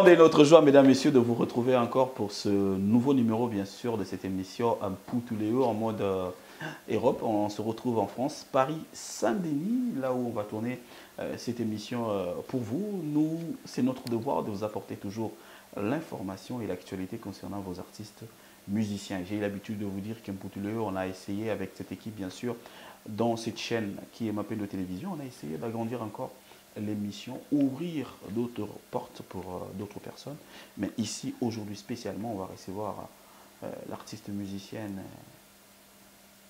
grande est notre joie, mesdames, messieurs, de vous retrouver encore pour ce nouveau numéro, bien sûr, de cette émission Un Poutuléo en mode Europe. On se retrouve en France, Paris, Saint-Denis, là où on va tourner cette émission pour vous. Nous, c'est notre devoir de vous apporter toujours l'information et l'actualité concernant vos artistes musiciens. J'ai eu l'habitude de vous dire qu'un Poutuléo, on a essayé avec cette équipe, bien sûr, dans cette chaîne qui est ma de télévision, on a essayé d'agrandir encore l'émission, ouvrir d'autres portes pour d'autres personnes. Mais ici, aujourd'hui spécialement, on va recevoir l'artiste musicienne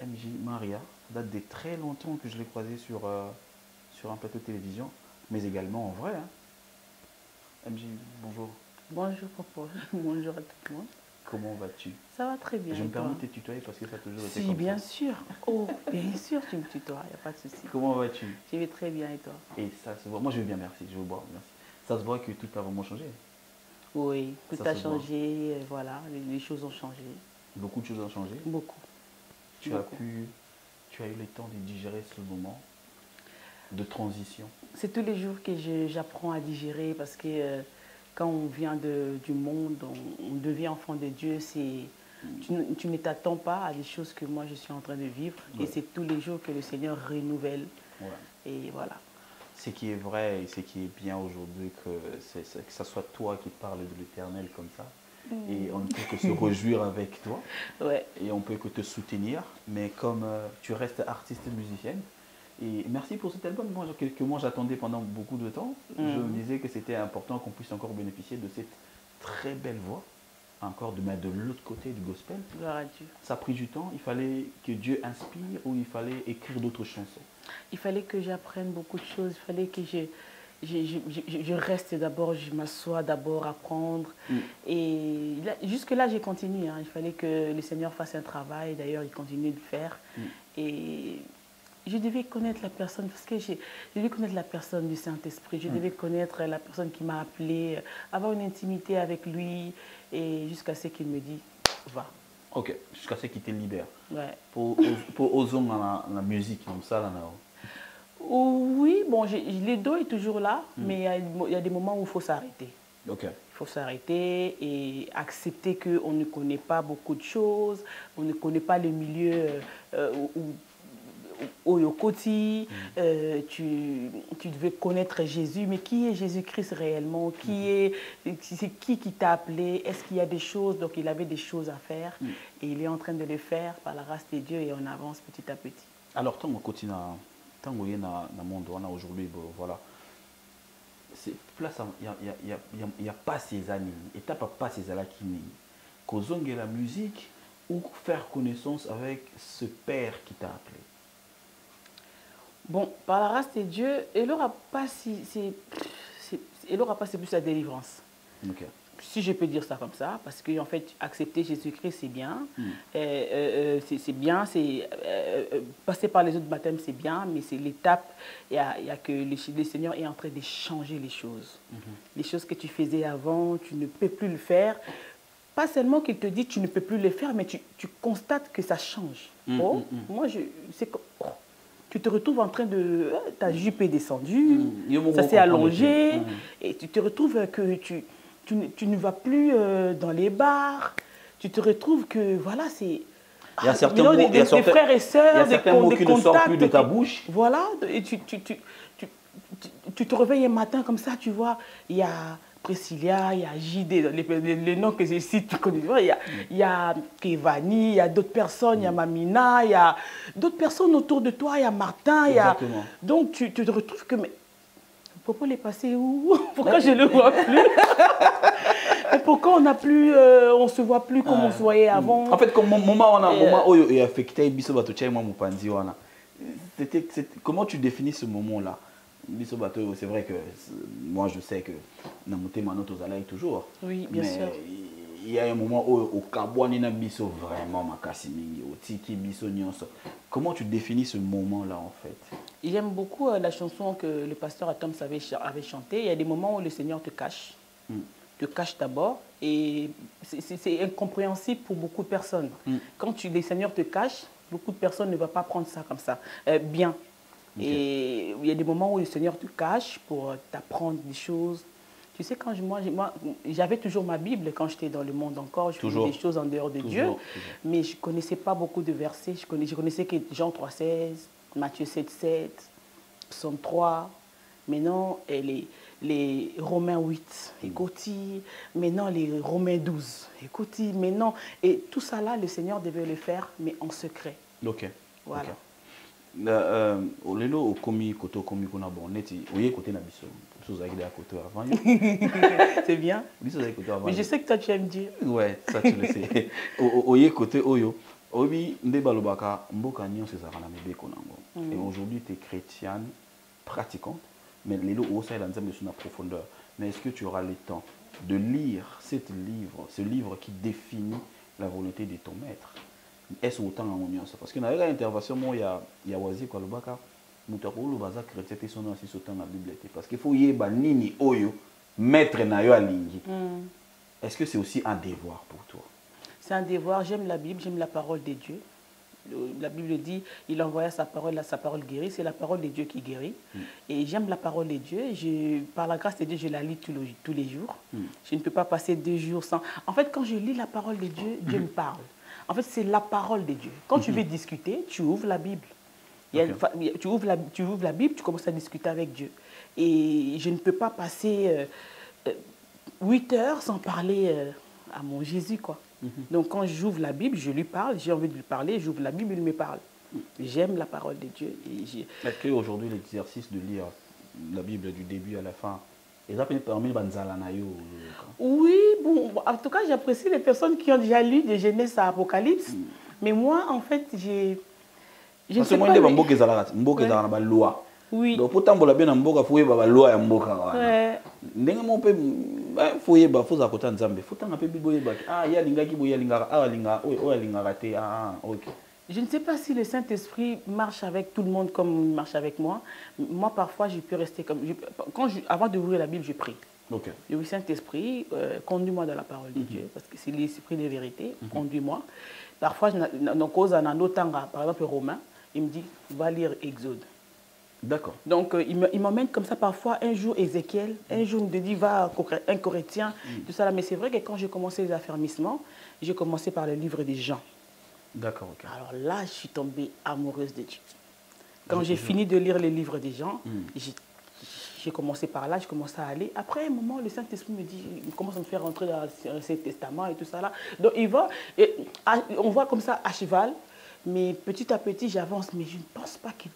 MJ Maria. Ça date de très longtemps que je l'ai croisée sur un plateau de télévision, mais également en vrai. Hein. MJ, bonjour. Bonjour Popo, bonjour à tout le monde. Comment vas-tu? Ça va très bien. Je me permets de te tutoyer parce que ça a toujours été Si, comme bien ça. sûr. Oh, bien sûr, tu me tutoies, il n'y a pas de souci. Comment vas-tu? Je vais très bien et toi? Et ça se voit. Moi, je vais bien, merci. Je vais boire, merci. Ça se voit que tout a vraiment changé. Oui, tout Ça a se changé, voilà, les choses ont changé. Beaucoup de choses ont changé. Beaucoup. Tu as eu le temps de digérer ce moment de transition. C'est tous les jours que j'apprends à digérer parce que quand on vient du monde, on devient enfant de Dieu, tu ne t'attends pas à des choses que moi je suis en train de vivre. Ouais. Et c'est tous les jours que le Seigneur renouvelle. Ouais. Et voilà. Ce qui est vrai et ce qui est bien aujourd'hui, que ce soit toi qui parles de l'Éternel comme ça. Et on ne peut que se réjouir avec toi. Ouais. Et on peut que te soutenir. Mais comme tu restes artiste musicienne, et merci pour cet album que moi j'attendais pendant beaucoup de temps. Je me disais que c'était important qu'on puisse encore bénéficier de cette très belle voix, encore de mettre de l'autre côté du gospel. Gloire à Dieu. Ça a pris du temps. Il fallait que Dieu inspire ou il fallait écrire d'autres chansons? Il fallait que j'apprenne beaucoup de choses. Il fallait que je reste d'abord, je m'assois d'abord à apprendre. Et jusque-là, j'ai continué. Hein. Il fallait que le Seigneur fasse un travail. D'ailleurs, il continue de le faire. Et je devais connaître la personne, parce que je devais connaître la personne du Saint-Esprit. Je devais connaître la personne qui m'a appelée, avoir une intimité avec lui. Et jusqu'à ce qu'il me dit, va. Ok, jusqu'à ce qu'il te libère. Ouais. Pour oser dans la musique, comme ça, là, oui, bon, les dos est toujours là, mais il y a des moments où il faut s'arrêter. Okay. Il faut s'arrêter et accepter qu'on ne connaît pas beaucoup de choses, on ne connaît pas le milieu au Yokoti, tu devais connaître Jésus, mais qui est Jésus-Christ réellement? C'est qui t'a appelé? Est-ce qu'il y a des choses? Donc il avait des choses à faire et il est en train de les faire par la grâce de Dieu et on avance petit à petit. Alors, tant qu'on continue dans le monde aujourd'hui, voilà, il n'y a pas ces années, et tu n'as pas ces années qui n'ont la musique ou faire connaissance avec ce père qui t'a appelé. Bon, par la grâce de Dieu, il n'aura pas c'est plus la délivrance. Okay. Si je peux dire ça comme ça, parce que en fait, accepter Jésus-Christ, c'est bien. C'est bien, passer par les autres baptêmes, c'est bien, mais c'est l'étape, il y a que le Seigneur est en train de changer les choses. Les choses que tu faisais avant, tu ne peux plus le faire. Pas seulement qu'il te dit tu ne peux plus le faire, mais tu constates que ça change. Moi, tu te retrouves en train de... Ta jupe est descendue, ça s'est allongé, et tu te retrouves que tu ne vas plus dans les bars, tu te retrouves que, voilà, c'est... Il y a certains mots, des frères et sœurs, des mots qui ne sortent plus de ta bouche. Voilà, et tu te réveilles un matin comme ça, tu vois, il y a Priscilla, il y a JD, les noms que je cite, il y a Kevani, il y a d'autres personnes, il y a Mamina, il y a d'autres personnes autour de toi, il y a Martin, il y a... Donc tu te retrouves que... Mais, Popo est passé où? Pourquoi je ne le vois plus? Pourquoi on n'a plus, on se voit plus comme on se voyait avant? En fait, comme moment où il a affecté comment tu définis ce moment-là? C'est vrai que moi je sais que toujours. Oui, bien sûr. Il y a un moment où au Kabouani na biso vraiment makasimingi, au Tiki biso nyonso. Comment tu définis ce moment-là en fait? J'aime beaucoup la chanson que le pasteur Atom avait chantée. Il y a des moments où le Seigneur te cache. Te cache d'abord et c'est incompréhensible pour beaucoup de personnes. Quand le Seigneur te cache, beaucoup de personnes ne vont pas prendre ça comme ça. Bien. Okay. Et il y a des moments où le Seigneur te cache pour t'apprendre des choses, Tu sais, quand moi, j'avais toujours ma Bible quand j'étais dans le monde encore. Je faisais des choses en dehors de Dieu. Mais je ne connaissais pas beaucoup de versets. Je connaissais que Jean 3,16, Matthieu 7,7, Psaume 3. Maintenant, les Romains 8, écoutez. Maintenant, les Romains 12, écoutez. Maintenant, et tout ça là, le Seigneur devait le faire, mais en secret. Ok. Voilà. Okay. Lelo okomi koto komi kuna bon neti oye côté na biso chose avec des côté avant. C'est bien. Mais je sais que toi tu aimes Dieu. Ouais, ça tu le sais. Oye côté oyo obi ndeba lobaka mboka nyonso ezaka na mibeko nango. Et aujourd'hui tu es chrétienne pratiquante mais lelo osa ela nzambe sur na profondeur. Mais est-ce que tu auras le temps de lire ce livre qui définit la volonté de ton maître? Est-ce autant en union? Parce qu'il y a une intervention, il y a Wazi Kolobaka, Moutakolo Baza chrétien, son aussi sautant la Bible. Parce qu'il faut y avoir nini oyo, maître nayo alingi. Est-ce que c'est aussi un devoir pour toi? C'est un devoir. J'aime la Bible, j'aime la parole de Dieu. La Bible dit, il envoya sa parole guérit. C'est la parole de Dieu qui guérit. Et j'aime la parole de Dieu. Par la grâce de Dieu, je la lis tous les jours. Je ne peux pas passer 2 jours sans... En fait, quand je lis la parole de Dieu, Dieu me parle. En fait, c'est la parole de Dieu. Quand tu veux discuter, tu ouvres la Bible. Tu ouvres la Bible, tu commences à discuter avec Dieu. Et je ne peux pas passer 8 heures sans parler à mon Jésus, quoi. Donc, quand j'ouvre la Bible, je lui parle, j'ai envie de lui parler, j'ouvre la Bible, il me parle. J'aime la parole de Dieu. Est-ce qu'aujourd'hui, l'exercice de lire la Bible du début à la fin, et ça peut être parmi les banzala nayo? Oui, bon, en tout cas, j'apprécie les personnes qui ont déjà lu de Genèse à Apocalypse. Mais moi, en fait, je ne sais pas... Parce que loi. Oui. Donc, pourtant, on a bien mboka fouye ba loi ya mboka. Ouais. Ndenge mo pe fouye ba fuza kota nzambe. Futa na pe biboye ba. Ah, ya linga ki boya linga, ah linga, oh linga raté. Ah, OK. Je ne sais pas si le Saint-Esprit marche avec tout le monde comme il marche avec moi. Moi, parfois, je peux rester comme... avant d'ouvrir la Bible, je prie. Okay. Je dis, Saint-Esprit, conduis-moi dans la parole de Dieu, parce que c'est l'esprit de vérité, conduis-moi. Parfois, par exemple, Romain, il me dit, va lire Exode. D'accord. Donc, il m'emmène comme ça parfois, un jour Ézéchiel, un jour il me dit, va un Corinthien, tout ça là. Mais c'est vrai que quand j'ai commencé les affermissements, j'ai commencé par le livre des Jean. D'accord, ok. Alors là, je suis tombée amoureuse de Dieu. Quand j'ai fini de lire les livres des gens, j'ai commencé par là, je commençais à aller. Après un moment, le Saint-Esprit me dit, il commence à me faire rentrer dans l'Ancien Testament et tout ça là. Donc il va, et on voit comme ça à cheval, mais petit à petit j'avance, mais je ne pense pas que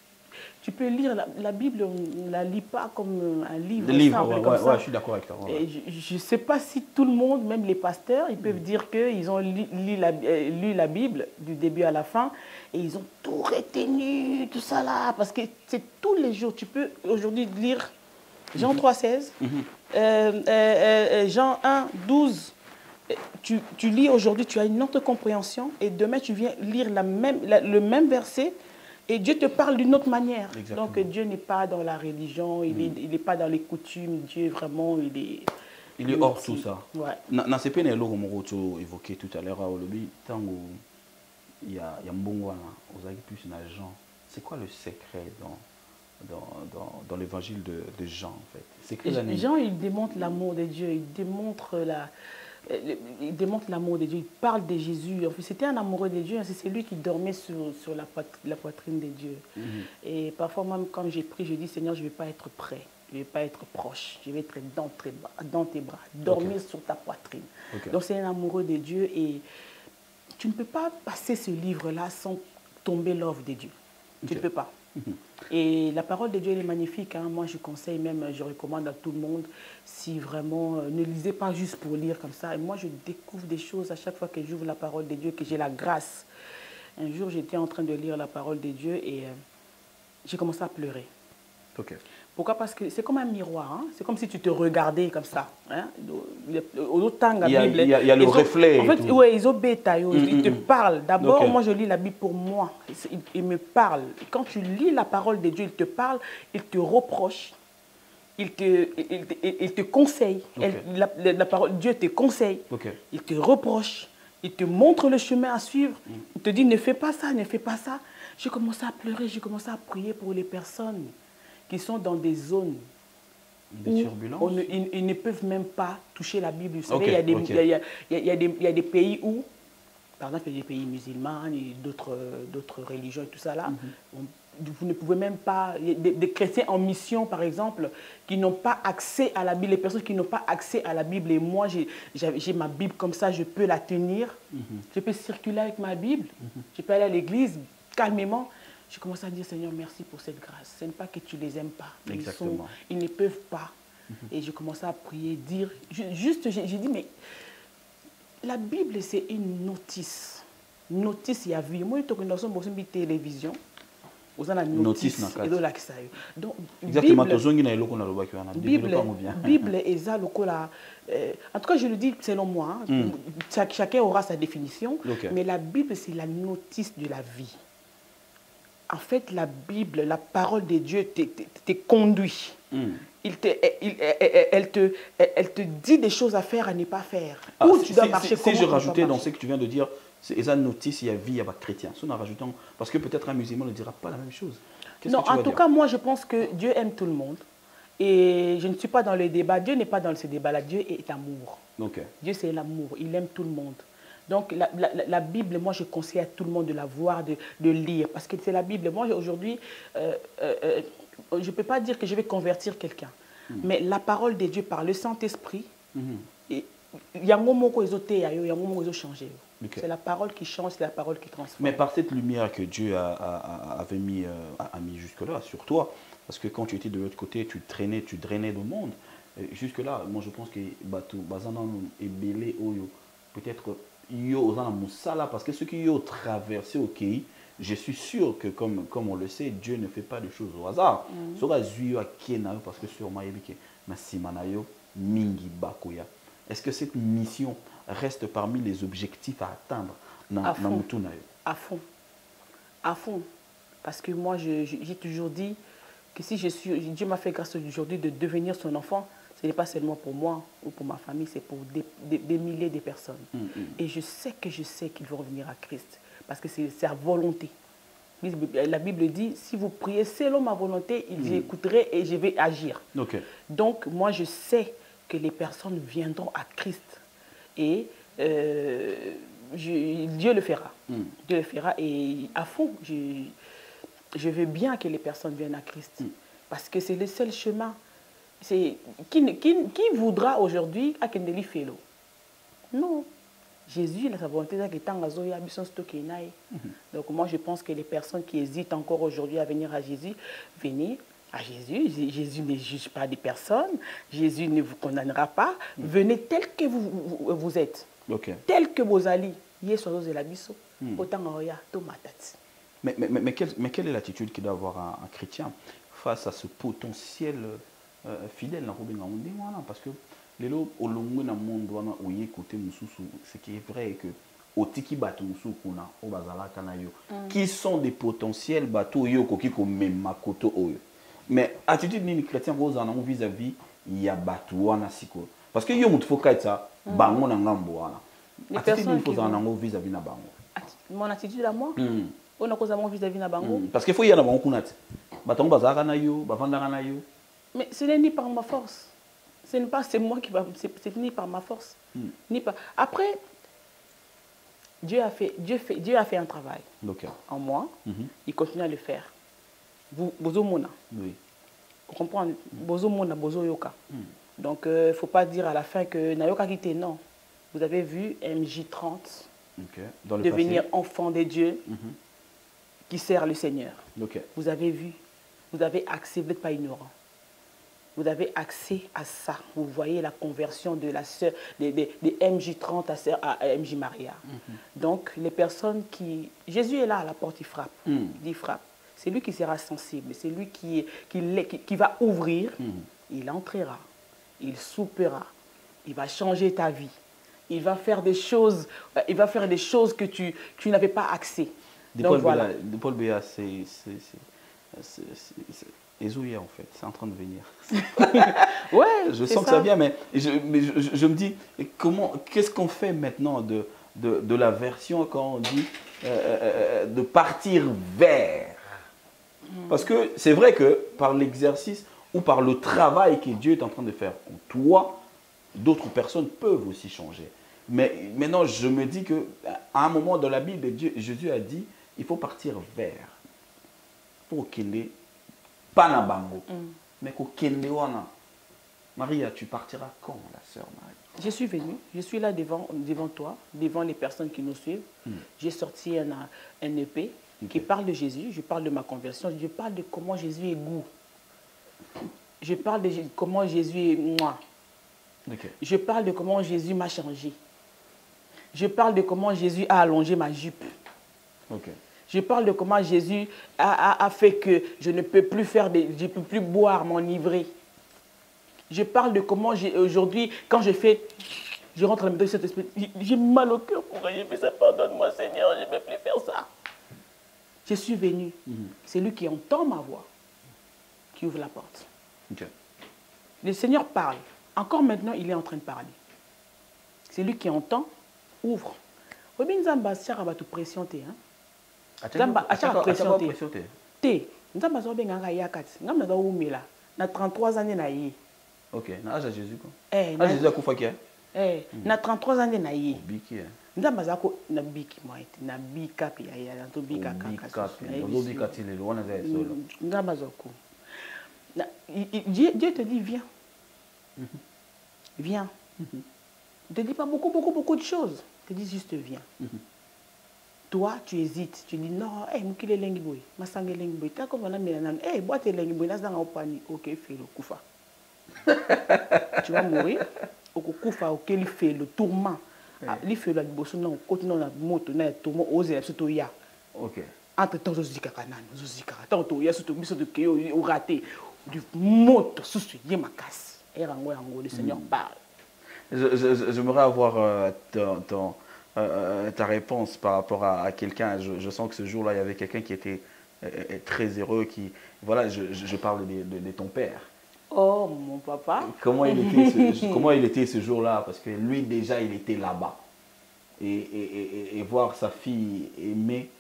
tu peux lire la Bible, on ne la lit pas comme un livre. Ouais, je suis d'accord avec toi. Ouais. Je ne sais pas si tout le monde, même les pasteurs, ils peuvent dire qu'ils ont lu la Bible du début à la fin et ils ont tout retenu, tout ça là, parce que c'est tous les jours. Tu peux aujourd'hui lire Jean 3,16, Jean 1, 12. Tu lis aujourd'hui, tu as une autre compréhension et demain tu viens lire le même verset. Et Dieu te parle d'une autre manière. Exactement. Donc Dieu n'est pas dans la religion, il n'est pas dans les coutumes. Dieu vraiment, il est hors tout ça. Ouais. Dans ce pays, nous évoqué tout à l'heure, il y a Mbongwana, vous avez plus d'argent. C'est quoi le secret dans l'évangile de Jean en fait? Jean, il démontre l'amour de Dieu, il démontre l'amour de Dieu, il parle de Jésus. En fait, c'était un amoureux de Dieu, c'est lui qui dormait sur la poitrine de Dieu. Et parfois, même quand j'ai prié, je dis, Seigneur, je ne vais pas être près, je ne vais pas être proche, je vais être dans tes bras, dormir sur ta poitrine. Donc c'est un amoureux de Dieu et tu ne peux pas passer ce livre-là sans tomber l'œuvre de Dieu. Tu ne peux pas. Et la parole de Dieu elle est magnifique. Hein. Moi, je conseille même, je recommande à tout le monde, si vraiment, ne lisez pas juste pour lire comme ça. Et moi, je découvre des choses à chaque fois que j'ouvre la parole de Dieu, que j'ai la grâce. Un jour, j'étais en train de lire la parole de Dieu et j'ai commencé à pleurer. Okay. Pourquoi? Parce que c'est comme un miroir. Hein? C'est comme si tu te regardais comme ça. Hein? Il y a le reflet. En fait, ouais, ils te parlent. D'abord, moi, je lis la Bible pour moi. Il me parle. Quand tu lis la parole de Dieu, il te parle, il te reproche, il te conseille. La parole, Dieu te conseille. Il te reproche, il te montre le chemin à suivre. Il te dit, ne fais pas ça, ne fais pas ça. J'ai commencé à pleurer, j'ai commencé à prier pour les personnes qui sont dans des zones Des turbulences. Ils ne peuvent même pas toucher la Bible. Vous savez, il y a des pays où, par exemple, il y a des pays musulmans et d'autres religions et tout ça là, vous ne pouvez même pas, il y a des chrétiens en mission par exemple, qui n'ont pas accès à la Bible, les personnes qui n'ont pas accès à la Bible, et moi j'ai ma Bible comme ça, je peux la tenir, je peux circuler avec ma Bible, je peux aller à l'église calmement. Je commence à dire, Seigneur, merci pour cette grâce. Ce n'est pas que tu ne les aimes pas. Ils ne peuvent pas. Et je commençais à prier, dire, j'ai dit, mais la Bible, c'est une notice. Notice, il y a vu. Moi, je suis en télévision. Vous avez une notice. Donc, exactement. Bible est ça, en tout cas, je le dis selon moi. Chacun aura sa définition. Mais la Bible, c'est la notice de la vie. En fait, la Bible, la parole de Dieu te conduit. Elle te dit des choses à faire, à ne pas faire. Où tu dois marcher, si je rajoutais dans ce que tu viens de dire, c'est une notice, il y a vie, il y a pas chrétien. Parce que peut-être un musulman ne dira pas la même chose. Non, en tout cas, moi, je pense que Dieu aime tout le monde. Et je ne suis pas dans le débat. Dieu n'est pas dans ce débat-là. Dieu est amour. Dieu, c'est l'amour. Il aime tout le monde. Donc, la Bible, moi, je conseille à tout le monde de la voir, de lire. Parce que c'est la Bible. Moi, aujourd'hui, je ne peux pas dire que je vais convertir quelqu'un. Mais la parole de Dieu par le Saint-Esprit, il y a un moment où ils ont changé. C'est la parole qui change, c'est la parole qui transforme. Mais par cette lumière que Dieu avait mis jusque-là sur toi, parce que quand tu étais de l'autre côté, tu drainais le monde. Jusque-là, moi, je pense que peut-être parce que ceux qui ont traversé au pays, je suis sûr que comme on le sait, Dieu ne fait pas de choses au hasard. Parce que sûrement est-ce que cette mission reste parmi les objectifs à atteindre à fond. À fond. Parce que moi, j'ai toujours dit que si Dieu m'a fait grâce aujourd'hui de devenir son enfant, ce n'est pas seulement pour moi ou pour ma famille, c'est pour des milliers de personnes. Et je sais qu'ils vont revenir à Christ. Parce que c'est sa volonté. La Bible dit, si vous priez selon ma volonté, j'écouterai et je vais agir. Donc, moi, je sais que les personnes viendront à Christ. Et Dieu le fera. Dieu le fera. Et à fond, je veux bien que les personnes viennent à Christ. Parce que c'est le seul chemin. Qui voudra aujourd'hui à Kendeli Félo? Non. Jésus, il a sa volonté. Donc moi, je pense que les personnes qui hésitent encore aujourd'hui à venir à Jésus, venez à Jésus. Jésus ne juge pas des personnes. Jésus ne vous condamnera pas. Venez tel que vous êtes. Tel que vous allez. Mais quelle est l'attitude qu'il doit avoir un chrétien face à ce potentiel fidèle? Parce que les lots au long de monde ce qui est vrai que au tiki bateau au bazala kanayo qui sont des potentiels bateaux yo qui même makoto oyo. Mais attitude ni chrétien rose en vis-à-vis il y a bateau na siko parce que yo mutfo kaita bango na ngambo wana. Attitude ni faut en vis-à-vis na bango. Mon attitude à moi on a cause à mon vis-à-vis na bango parce que faut y a na bango kunati batongo bazala kanayo bavanda kanayo. Mais ce n'est ni par ma force. Ce n'est pas c'est moi qui va. C'est ni par ma force. Ni par. Après, Dieu a fait un travail en moi. Il continue à le faire. Bozo mona. Oui. Vous comprenez? Bozo mona, bozo yoka. Donc, il ne faut pas dire à la fin que Nayoka quitté. Non. Vous avez vu MJ30 devenir enfant de Dieu qui sert le Seigneur. Vous avez vu. Vous avez accès, vous n'êtes pas ignorant. Vous avez accès à ça. Vous voyez la conversion de la sœur, de MJ30 à MJ Maria. Donc, les personnes qui... Jésus est là à la porte, il frappe. Il frappe. C'est lui qui sera sensible. C'est lui qui va ouvrir. Il entrera. Il soupera. Il va changer ta vie. Il va faire des choses, que tu n'avais pas accès. Donc, voilà. Paul Béa, c'est Ezouya en fait, c'est en train de venir. Ouais, je sens que ça vient, mais je me dis, qu'est-ce qu'on fait maintenant de la version quand on dit de partir vers? Parce que c'est vrai que par l'exercice, ou par le travail que Dieu est en train de faire en toi, d'autres personnes peuvent aussi changer. Mais maintenant, je me dis qu'à un moment dans la Bible, Jésus a dit, il faut partir vers. Pour qu'il ait pas na bango. Mais qu'au kende wana. Maria, tu partiras quand, la sœur Marie? Je suis venue, je suis là devant toi, devant les personnes qui nous suivent. J'ai sorti un EP qui parle de Jésus, je parle de ma conversion, je parle de comment Jésus est goût. Je parle de comment Jésus est moi. Je parle de comment Jésus m'a changé. Je parle de comment Jésus a allongé ma jupe. Je parle de comment Jésus a fait que je ne peux plus je ne peux plus boire, m'enivrer. Je parle de comment aujourd'hui, quand je rentre à la maison de cet esprit, j'ai mal au cœur. Pourquoi j'ai fait ça? Pardonne-moi, Seigneur, je ne peux plus faire ça. Je suis venu. C'est lui qui entend ma voix, qui ouvre la porte. Le Seigneur parle. Encore maintenant, il est en train de parler. C'est lui qui entend, ouvre. Oui, mais Nzamba, ça va te pressionner. Nzamba, à chaque pressionner. Té, Nzamba, ça va bien gagner à 4. Nzamba, ça va où là? Na 33 ans na yi. Ok, na âge à Jésus quoi. Na Jésus a kufa ki? Na 33 ans na yi. Biki. Nzamba za ko na biki moi na bika pi ya na to bika kaka. Bika ti le wana za solo. Nzamba za ko. Dieu te dit viens. Viens. Il ne te dit pas beaucoup de choses. Il te dit juste viens. Toi, tu hésites. Tu dis non, mukile lengi boy, masange lengi boy. Ta comme on a mis boite lengi boy, nas dans opani. Ok, fais le kufa. Tu vas mourir. Au kufa, ok, il fait le tourment. Il fait le bosso non, continue na moto na tourment ose surtout ya. Ok. Entre temps, zozika kanana, zozika. Tant to ya surtout biso de keyo au raté. Du moto sous yé ma casse. Et rango le Seigneur parle. J'aimerais avoir ta réponse par rapport à quelqu'un. Je sens que ce jour-là, il y avait quelqu'un qui était très heureux. Voilà, je parle de ton père. Oh, mon papa. Comment il était ce jour-là? Parce que lui, déjà, il était là-bas. Et voir sa fille aimée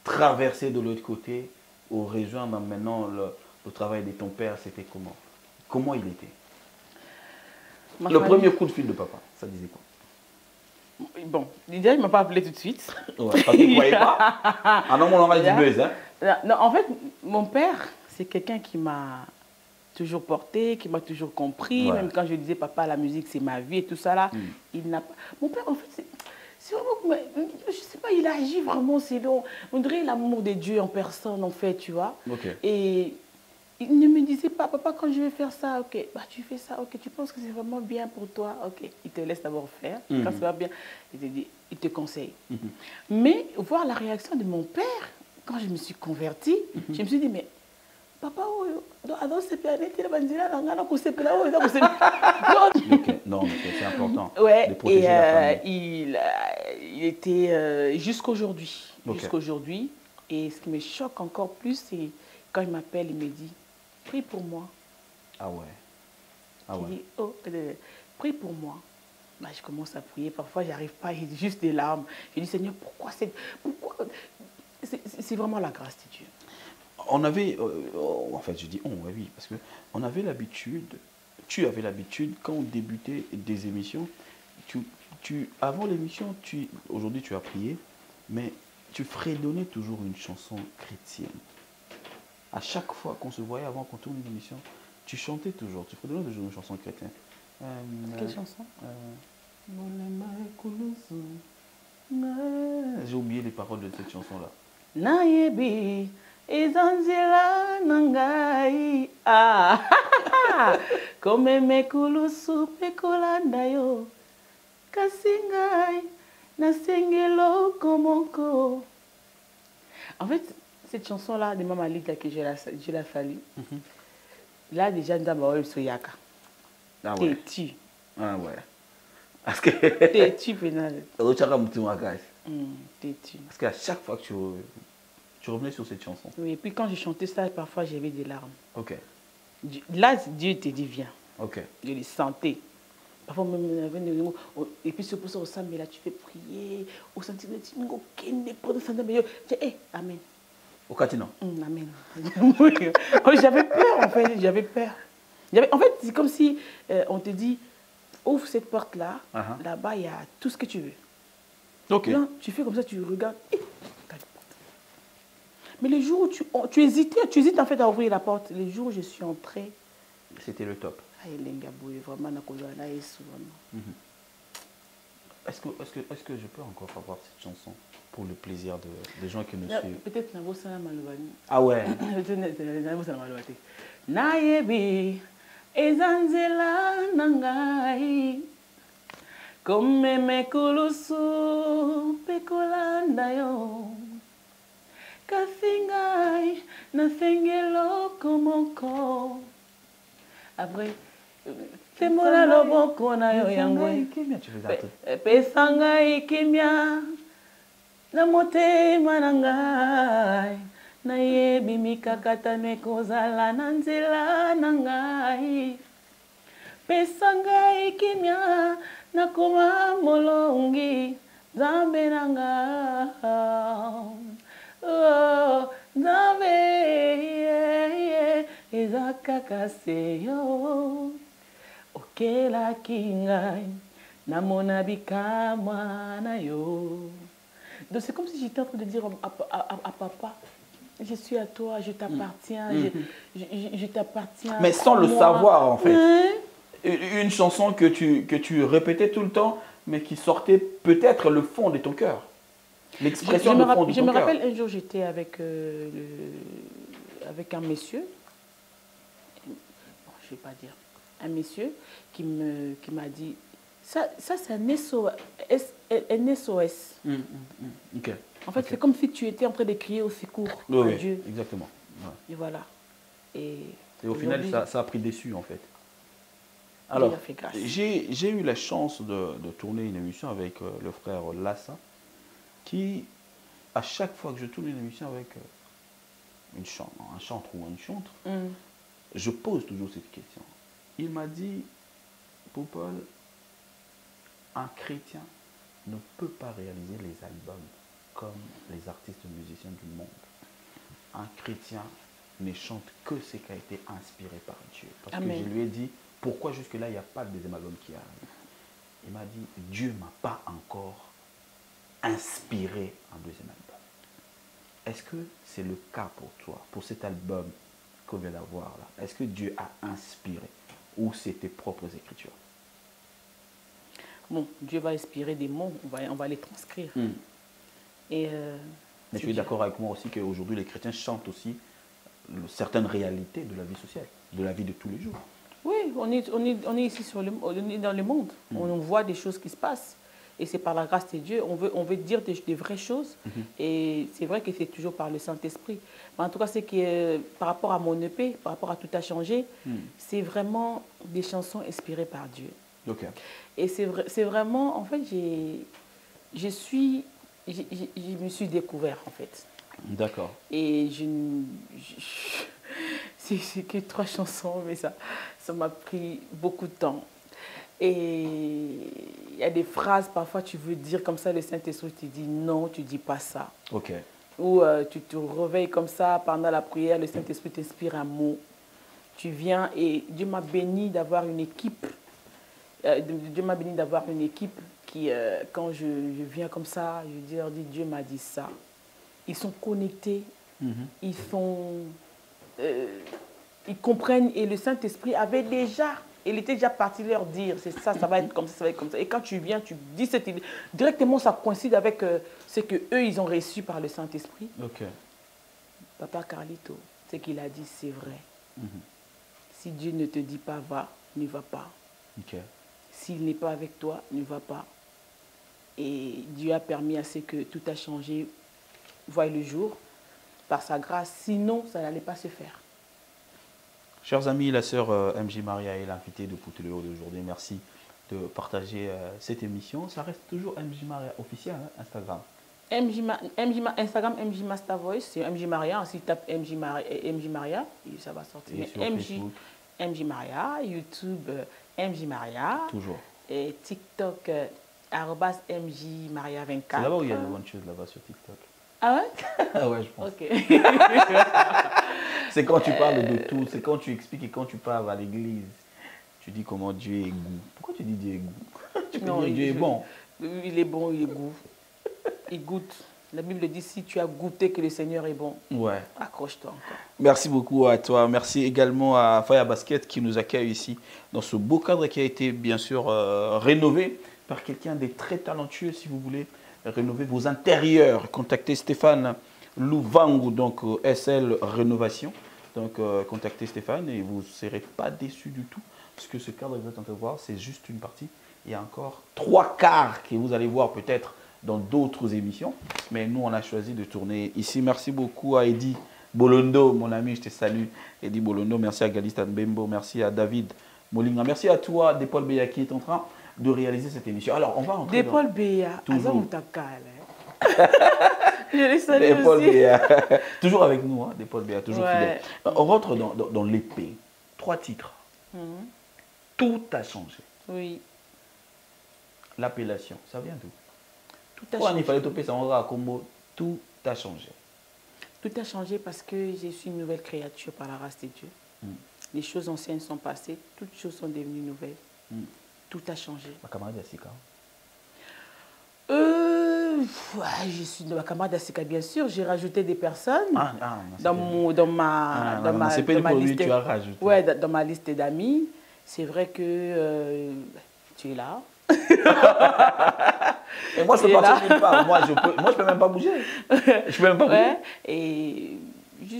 traverser de l'autre côté, ou rejoindre maintenant le travail de ton père, c'était comment? Comment il était? Le premier coup de fil de papa, ça disait quoi? Bon, déjà, il ne m'a pas appelé tout de suite. Ouais, parce qu'il ne croyait pas. Ah non, on va dire buzz, hein? Non, en fait, mon père, c'est quelqu'un qui m'a toujours porté, qui m'a toujours compris. Ouais. Même quand je disais, papa, la musique, c'est ma vie et tout ça, là, il n'a pas... Mon père, en fait, c'est vraiment... Je ne sais pas, il agit vraiment, c'est long. On dirait l'amour de Dieu en personne, en fait, tu vois. Okay. Et... il ne me disait pas, papa, quand je vais faire ça, ok, bah, tu fais ça, ok, tu penses que c'est vraiment bien pour toi, ok. Il te laisse d'abord faire. Quand ça va bien, il te dit, il te conseille. Mais voir la réaction de mon père, quand je me suis convertie, je me suis dit, mais papa, dans ces planètes, il va dire, non, c'est important. Ouais, de protéger la il était jusqu'aujourd'hui. Okay. Jusqu'aujourd'hui. Et ce qui me choque encore plus, c'est quand il m'appelle, il me dit, prie pour moi. Ah ouais. Ah ouais. Il dit, oh, prie pour moi. Bah, je commence à prier. Parfois, je n'arrive pas, il y a juste des larmes. Je dis, Seigneur, pourquoi c'est vraiment la grâce de Dieu. On avait, en fait, je dis on, oui, parce qu'on avait l'habitude, tu avais l'habitude, quand on débutait des émissions, avant l'émission, aujourd'hui tu as prié, mais tu fredonnais toujours une chanson chrétienne. À chaque fois qu'on se voyait avant qu'on tourne une émission, tu chantais toujours, tu fredonnais toujours une chanson chrétienne. Quelle chanson? J'ai oublié les paroles de cette chanson-là. Nayebi, ezanzela nangai, ah, comme mekulu supe kolanda yo, kasingai, nasengelo komoko. En fait, cette chanson-là de Mama Lita que je l'ai fallu. Là, déjà, nous avons Soyaka. Ah ouais. T'es-tu? Ah ouais. Parce que... T'es-tu, pénal? T'es-tu? Parce qu'à chaque fois que tu revenais sur cette chanson. Oui, et puis quand je chantais ça, parfois j'avais des larmes. Ok. Là, Dieu te dit viens. Ok. Je les sentais. Parfois, même, et puis c'est pour ça, au samedi, là, tu fais prier, au sentiment de Amen. Au Catina. Amen. Oh, j'avais peur, en fait. J'avais peur. En fait, c'est comme si on te dit, ouvre cette porte-là. Là-bas, il y a tout ce que tu veux. Ok. Là, tu fais comme ça, tu regardes. Mais les jours où tu hésites en fait à ouvrir la porte, les jours où je suis entrée. C'était le top. Vraiment, Est-ce que je peux encore avoir cette chanson pour le plaisir des gens qui nous suivent? Peut-être Nabo Salamalobani. Ah ouais. Nabo Salamalobani. Nayebi, ezanzela nangai, comme mekulusu, pekolanda yo, kafingai, na fengelo komoko. Après, Temola loboko na yo yangwe. Pesanga ikimya. Na motema na ngai. Na yebi mikakata mekozala na nzela na ngai. Pesanga ikimya. Na koma molongi. Zambe na ngai. Oh, Zambe. Ezakaka seyo. Okela kingai, namona bikamwa na yo. Donc c'est comme si j'étais en train de dire à papa, je suis à toi, je t'appartiens, je t'appartiens. Mais sans le savoir en fait. Une chanson que tu répétais tout le temps, mais qui sortait peut-être le fond de ton cœur. L'expression du fond de ton cœur. Je me rappelle un jour, j'étais avec un monsieur, bon, je ne vais pas dire, un monsieur qui m'a dit, ça c'est un SOS. Okay. En fait, c'est comme si tu étais en train de crier au secours à Dieu. Exactement. Ouais. Et voilà. Et au final, ça a pris dessus, en fait. Alors, j'ai eu la chance de tourner une émission avec le frère Lassa, qui, à chaque fois que je tourne une émission avec un chantre ou une chantre, je pose toujours cette question. Il m'a dit, Paul, un chrétien ne peut pas réaliser les albums comme les artistes musiciens du monde. Un chrétien ne chante que ce qui a été inspiré par Dieu. Parce que je lui ai dit, pourquoi jusque-là, il n'y a pas de deuxième album qui arrive? Il m'a dit, Dieu ne m'a pas encore inspiré un deuxième album. Est-ce que c'est le cas pour toi, pour cet album qu'on vient d'avoir là? Est-ce que Dieu a inspiré ou c'est tes propres écritures? Bon, Dieu va inspirer des mots, on va les transcrire. Mais tu es d'accord avec moi aussi qu'aujourd'hui les chrétiens chantent aussi certaines réalités de la vie sociale, de la vie de tous les jours. Oui, on est ici on est dans le monde. On voit des choses qui se passent. Et c'est par la grâce de Dieu, on veut dire des vraies choses. Et c'est vrai que c'est toujours par le Saint-Esprit. Mais en tout cas, c'est que par rapport à mon EP, par rapport à Tout a changé, c'est vraiment des chansons inspirées par Dieu. Okay. Et c'est vraiment, en fait, je me suis découvert, en fait. D'accord. Et c'est que 3 chansons, mais ça m'a pris beaucoup de temps. Et il y a des phrases, parfois tu veux dire comme ça, le Saint-Esprit te dit non, tu ne dis pas ça. Ok. Ou tu te réveilles comme ça pendant la prière, le Saint-Esprit t'inspire un mot. Tu viens et Dieu m'a béni d'avoir une équipe. Dieu m'a béni d'avoir une équipe qui, quand je viens comme ça, je leur dis Dieu m'a dit ça. Ils sont connectés, ils comprennent et le Saint-Esprit avait déjà, il était déjà parti leur dire, c'est ça, ça va être comme ça, ça va être comme ça. Et quand tu viens, tu dis cette idée, directement ça coïncide avec ce qu'eux, ils ont reçu par le Saint-Esprit. Ok. Papa Carlito, ce qu'il a dit, c'est vrai. Si Dieu ne te dit pas va, ne va pas. Ok. S'il n'est pas avec toi, ne va pas. Et Dieu a permis à ce que tout a changé, voie le jour, par sa grâce. Sinon, ça n'allait pas se faire. Chers amis, la sœur MJ Maria est l'invitée de Poutuléo d'aujourd'hui. Merci de partager cette émission. Ça reste toujours MJ Maria officiel, hein, Instagram. Instagram, MJ Master Voice, c'est MJ Maria. Si tu tapes MJ Maria, ça va sortir. Et sur Facebook. MJ Maria, YouTube, MJ Maria. Toujours. Et TikTok, @MJ Maria 24. C'est là-bas où il y a de bonnes choses là-bas sur TikTok. Ah ouais? Ah ouais, je pense. Ok. C'est quand tu parles de tout, c'est quand tu expliques et quand tu parles à l'église. Tu dis comment Dieu est goût. Pourquoi tu dis Dieu est goût? Tu peux Non, dire Dieu est bon. il est bon, il est goût. Il goûte. La Bible dit, si tu as goûté que le Seigneur est bon, Ouais. accroche-toi encore. Merci beaucoup à toi. Merci également à Faya Basket qui nous accueille ici dans ce beau cadre qui a été bien sûr rénové par quelqu'un de très talentueux. Si vous voulez rénover vos intérieurs, contactez Stéphane Louvangu, donc SL Rénovation. Donc contactez Stéphane et vous ne serez pas déçus du tout. Parce que ce cadre que vous êtes en train de voir, c'est juste une partie. Il y a encore 3 quarts que vous allez voir peut-être dans d'autres émissions. Mais nous, on a choisi de tourner ici. Merci beaucoup à Eddie Bolondo, mon ami, je te salue. Eddie Bolondo, merci à Galistan Bembo, merci à David Molinga. Merci à toi, Depol Beya, qui est en train de réaliser cette émission. Alors, on va entrer Depol Beya, toujours. Je les salue Depol aussi. Beya. Toujours avec nous, hein, Depol Beya, toujours Ouais. fidèle. On rentre dans l'épée. 3 titres. Mhm. Tout a changé. Oui, L'appellation, ça vient d'où? tout a Pourquoi il changé. fallait toper ça à Combo? Tout a changé. Tout a changé parce que je suis une nouvelle créature par la grâce de Dieu. Les choses anciennes sont passées, toutes choses sont devenues nouvelles. Tout a changé. Ma camarade Yassika. Je suis de ma camarade Asika, bien sûr. J'ai rajouté des personnes Non, dans ma c'est pas pour lui, liste. tu as rajouté. Ouais, dans ma liste d'amis. C'est vrai que tu es là. Et moi, je peux partir nulle part. Moi, je peux même pas bouger. Je peux même pas bouger. Ouais, et je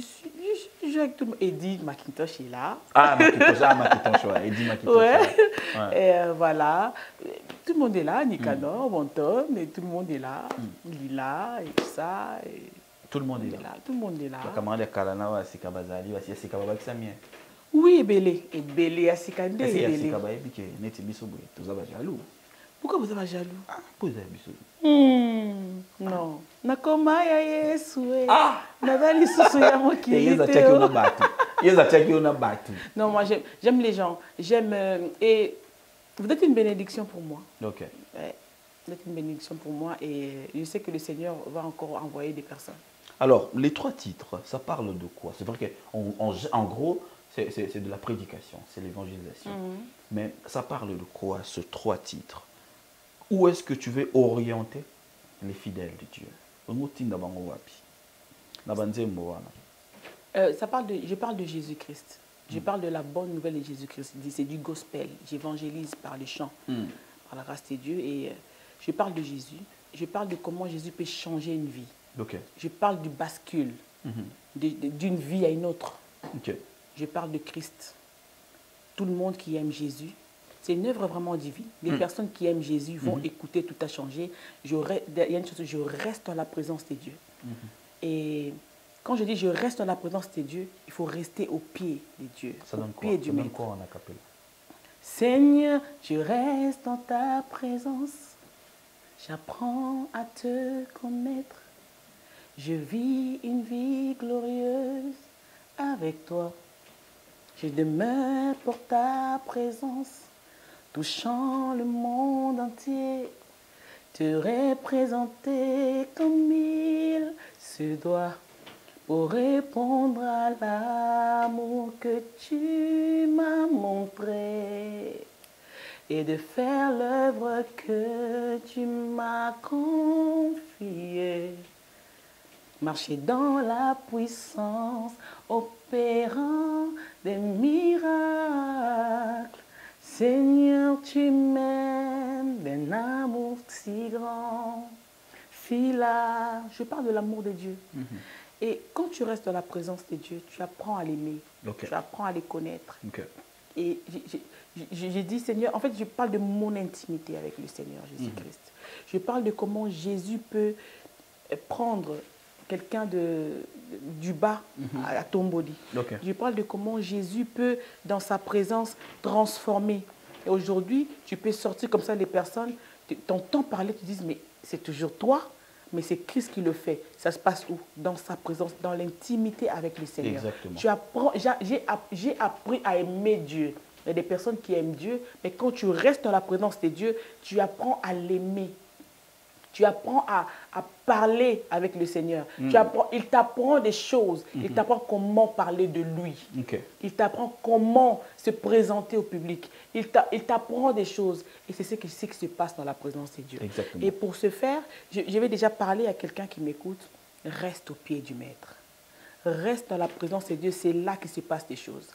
joue avec tout le monde. Eddie McIntosh est là. Ah, Macintosh, ouais. Eddie Macintosh. Ouais. Ouais. Et voilà. Tout le monde est là. Nicanor, Bonton, et tout le monde est là. Lila, et tout ça. Et Tout le monde est là. tout le monde est là. Ma camarade Kalana, Asika Bazali, Asika Babaki Samien. Oui, Ebele. Ebele, Asikande, Asika Ebele. Bayebi, qui est Neti Bisobwe. Tout ça, jaloux. Pourquoi vous êtes jaloux? Ah, vous avez Bisobwe. Non. Nakoma ya Yesu. Ah! Nadali susu ya mokili Ils ont checké teo. on a battu. Ils ont checké on a battu. Non, moi j'aime les gens. J'aime et vous êtes une bénédiction pour moi. Ok. Ouais, vous êtes une bénédiction pour moi et je sais que le Seigneur va encore envoyer des personnes. Alors, les 3 titres, ça parle de quoi? C'est vrai qu'en gros, c'est de la prédication, c'est l'évangélisation. Mais ça parle de quoi, ce 3 titres? Où est-ce que tu veux orienter les fidèles de Dieu? Je parle de Jésus-Christ. Je parle de la bonne nouvelle de Jésus-Christ. C'est du gospel. J'évangélise par le chant, par la grâce de Dieu. Et je parle de Jésus. Je parle de comment Jésus peut changer une vie. Ok. Je parle du bascule, d'une vie à une autre. Ok. Je parle de Christ. Tout le monde qui aime Jésus, c'est une œuvre vraiment divine. Les personnes qui aiment Jésus vont écouter Tout a changé. Il y a une chose, je reste dans la présence de Dieu. Et quand je dis je reste dans la présence de Dieu, il faut rester au pied de Dieu. Ça donne quoi? Pied du Ça donne maître. quoi en acapella? Seigneur, je reste dans ta présence. J'apprends à te connaître. Je vis une vie glorieuse avec toi. Je demeure pour ta présence, touchant le monde entier. Te représenter comme il se doit pour répondre à l'amour que tu m'as montré et de faire l'œuvre que tu m'as confiée. Marcher dans la puissance, opérant des miracles. Seigneur, tu m'aimes d'un amour si grand, si large. Je parle de l'amour de Dieu. Et quand tu restes dans la présence de Dieu, tu apprends à l'aimer, tu apprends à les connaître. Et j'ai dit, Seigneur, en fait, je parle de mon intimité avec le Seigneur Jésus-Christ. Je parle de comment Jésus peut prendre quelqu'un du bas à ton body. Je parle de comment Jésus peut, dans sa présence, transformer. Et aujourd'hui, tu peux sortir comme ça, les personnes t'entends parler, tu dis, mais c'est toujours toi, mais c'est Christ qui le fait. Ça se passe où? Dans sa présence, dans l'intimité avec le Seigneur. Exactement. J'ai appris à aimer Dieu. Il y a des personnes qui aiment Dieu, mais quand tu restes dans la présence de Dieu, tu apprends à l'aimer. Tu apprends à parler avec le Seigneur. Il t'apprend des choses. Il t'apprend comment parler de lui. Il t'apprend comment se présenter au public. Il t'apprend des choses. Et c'est ce qui se passe dans la présence de Dieu. Exactement. Et pour ce faire, je vais déjà parler à quelqu'un qui m'écoute. Reste au pied du Maître. Reste dans la présence de Dieu. C'est là qu'il se passe des choses.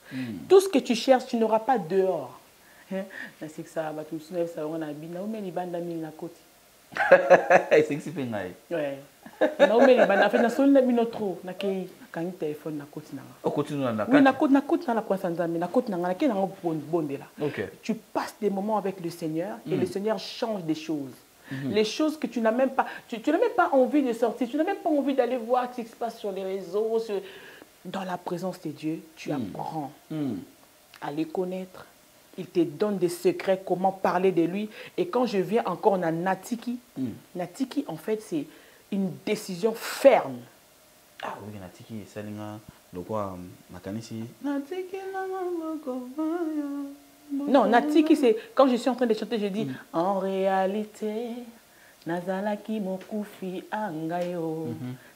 Tout ce que tu cherches, tu n'auras pas dehors. C'est que ça, tout ça, ça, on a bien. C'est que c'est fait naïf. Ouais. Non mais les bandes, fait na sol na bino trop, na ke kangi téléphone na koti na. On continue dans la Oui, na koti na la kwa sanzami, na koti na na ke na bondela. OK. Tu passes des moments avec le Seigneur et le Seigneur change des choses. Les choses que tu n'as même pas, tu n'as même pas envie de sortir, tu n'as même pas envie d'aller voir ce qui se passe sur les réseaux, dans la présence de Dieu, tu apprends à les connaître. Il te donne des secrets, comment parler de lui. Et quand je viens encore, on a Natiki. Natiki, en fait, c'est une décision ferme. Ah oui, Natiki, c'est le quoi, Makanisi. Non, Natiki, c'est quand je suis en train de chanter, je dis en réalité, Nazalaki mokufi angayo.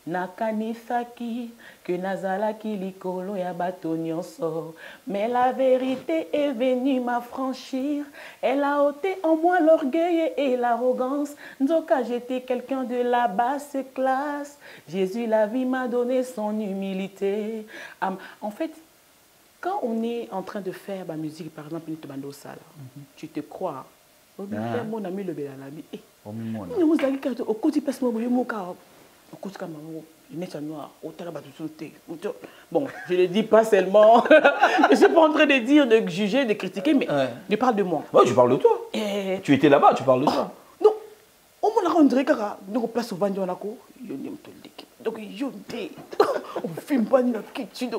Nakanisaki que Nazalaki likolo ya bato nyonso. Mais la vérité est venue m'affranchir. Elle a ôté en moi l'orgueil et l'arrogance. Nzoka, j'étais quelqu'un de la basse classe. Jésus, la vie m'a donné son humilité. En fait, quand on est en train de faire ma musique, par exemple, tu te crois. Mon ami le Bélalabi. Bon, je ne dis pas seulement, je ne suis pas en train de dire, de juger, de critiquer, mais je parle de moi. Ouais, je parle de toi. Tu étais là-bas, tu parles de toi. Non, on dirait que nous place au vendu donc on filme pas dans kitchen.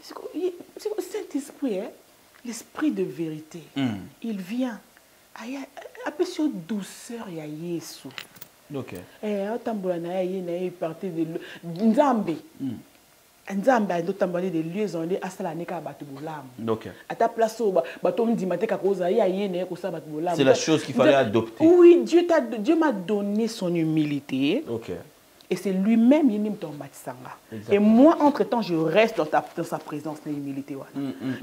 C'est cet esprit, l'esprit de vérité. Il vient. Après sur douceur, il y a Yesu. OK. Et parti de Nzambe. Nzambe a d'autres des lieux en asala neka batubulam. OK. À ta place au batom dimate kakoza ya yene ko sa batubulam. C'est la chose qu'il fallait adopter. Oui, Dieu m'a donné son humilité. OK. Et c'est lui-même qui m'a donné. Et moi, entre-temps, je reste dans sa présence, dans l'humilité.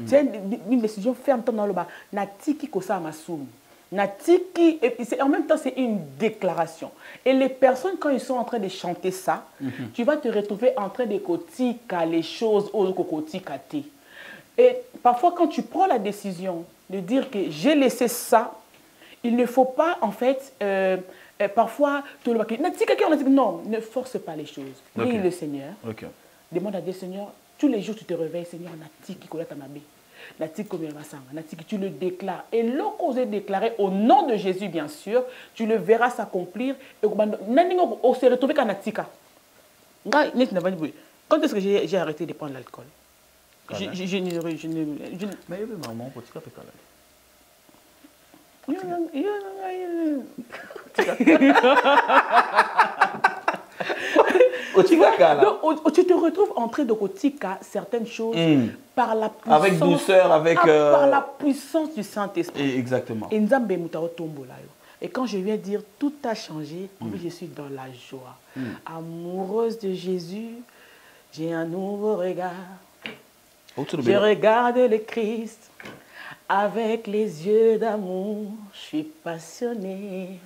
C'est une décision ferme dans le bas. Natiki kosa masum. Natiki, et puis en même temps, c'est une déclaration. Et les personnes, quand ils sont en train de chanter ça, tu vas te retrouver en train de kotika les choses aux kotika. Et parfois, quand tu prends la décision de dire que j'ai laissé ça, il ne faut pas, en fait, parfois, non, ne force pas les choses. Prie le Seigneur. Demande à Dieu, Seigneur, tous les jours tu te réveilles, Seigneur, Natiki Kolatamabe. Natiki, tu le déclares. Et lorsqu'on s'est déclaré au nom de Jésus, bien sûr, tu le verras s'accomplir. Et on s'est retrouvé qu'à Natika. Quand est-ce que j'ai arrêté de prendre l'alcool? Mais il y avait maman pour te faire tu te retrouves en train de kotika certaines choses par la puissance, avec douceur, par la puissance du Saint-Esprit. Exactement. Et quand je viens dire tout a changé, je suis dans la joie. Amoureuse de Jésus, j'ai un nouveau regard. Je regarde le Christ avec les yeux d'amour. Je suis passionnée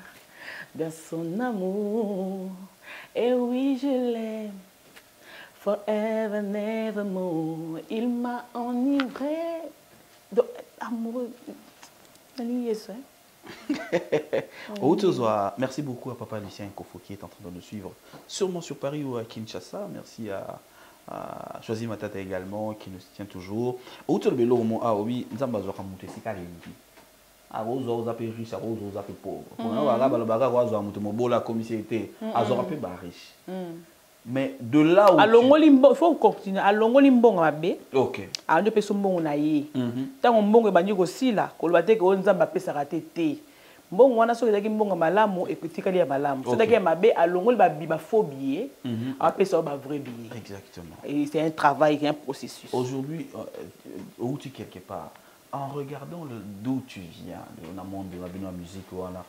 de son amour. Et oui, je l'aime, forever, nevermore. Il m'a enivré d'amour. Merci beaucoup à Papa Lucien Kofo qui est en train de nous suivre, sûrement sur Paris ou à Kinshasa. Merci à Choisi Matata également qui nous tient toujours. Autour de l'eau, oui, nous avons besoin de faire arozo zape riche arozo zape pauvre kuna wala balobaka kwa zo mutu mobola communauté azora pe ba riche mais de là où alongoli mbongo faut continuer alongoli mbongo mabe OK ando pe so mbongo na ye tango mbongo bandi ko sila ko lobate ko nzamba pesa te mbongo wana so ezaki mbongo malamu ekotikali ya malamu so daki mabe alongoli ba faux billets a pesa ba vrai billet. Exactement. Et c'est un travail, c'est un processus. Aujourd'hui où tu quelque part en regardant d'où tu viens, dans le monde de la musique, voilà,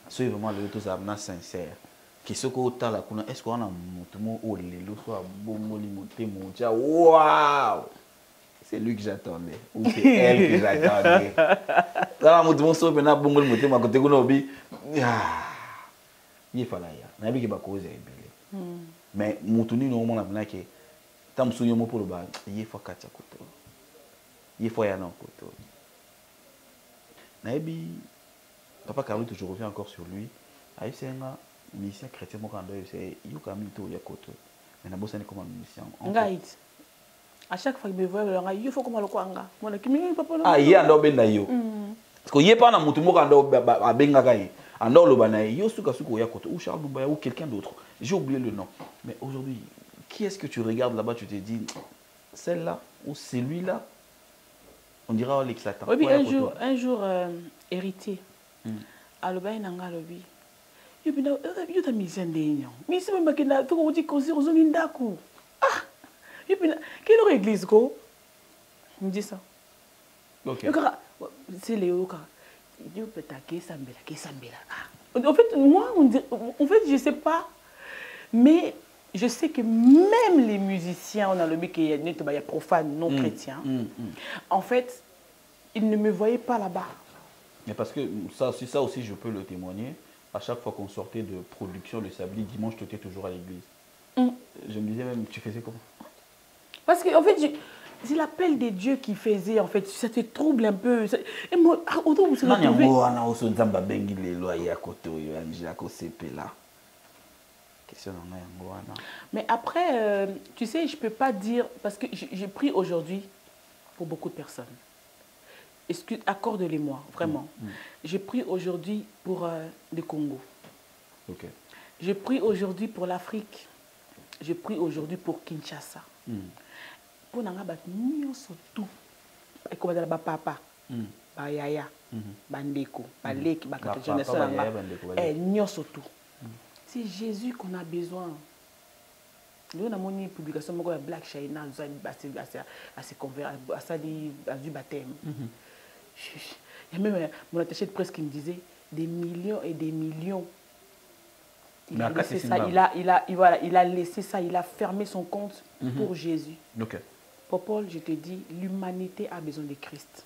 soki vraiment lelo tozala sincère ke soki otala kuna est ce que wana motu mo oyo lelo so abongoli motema otya waw c'est lui que j'attendais ou c'est elle que j'attendais tala motu mo so mpena abongoli motema kote kuna obi ye fala ya nayebi ke bakoza ebele mais motu nini omona mpena ke ta mosusu yo mo mpo loba ye fo kati ya koto ye fo ya na koto nayebi papa Carlito, je reviens encore sur lui. C'est un musicien chrétien, c'est Yukamito Yakoto. Mais Nabo, c'est comme un musicien. À chaque fois qu'il me voit, il faut comme le Kwanga. Ah, il y a un dobe d'ailleurs. Parce qu'il n'y a pas un mouton à Bengagaï. Un dobe banaï, yo suka suko Yakoto, ou Charles Boubaya, ou quelqu'un d'autre. J'ai oublié le nom. Mais aujourd'hui, qui est-ce que tu regardes là-bas, tu te dis, celle-là ou celui-là, on dira l'éclatant. Oui, un jour, héritier. Aloba nanga lobi yobina yuta misende nyon misi me makina to ko ti kosi ozongi ndaku ah yobina quelle église ko me dit ça OK c'est Léo ka Dieu peut taquer sambela en fait moi en fait je sais pas mais je sais que même les musiciens on a le but qu'il y a profane non chrétien en fait ils ne me voyaient pas là-bas. Mais parce que ça aussi, je peux le témoigner. À chaque fois qu'on sortait de production le samedi, dimanche, tu étais toujours à l'église. Je me disais même, tu faisais comment? Parce qu'en fait, c'est l'appel des dieux qui faisait, en fait, ça te trouble un peu. Et moi, autant vous se retrouvez... Mais après, tu sais, je ne peux pas dire... Parce que j'ai pris aujourd'hui pour beaucoup de personnes. Accorde-les-moi, vraiment. J'ai pris aujourd'hui pour le Congo. Okay. J'ai pris aujourd'hui pour l'Afrique. J'ai pris aujourd'hui pour Kinshasa. Pour Nanga surtout. Et comme ça, papa, yaya, bandeko, baleki, surtout. C'est Jésus qu'on a besoin. Nous avons une publication de Black China à du baptême. Il y a même mon attaché de presse qui me disait des millions et des millions. Il a laissé ça, il a laissé ça, il a fermé son compte pour Jésus. Okay. Paul, je te dis, l'humanité a besoin de Christ.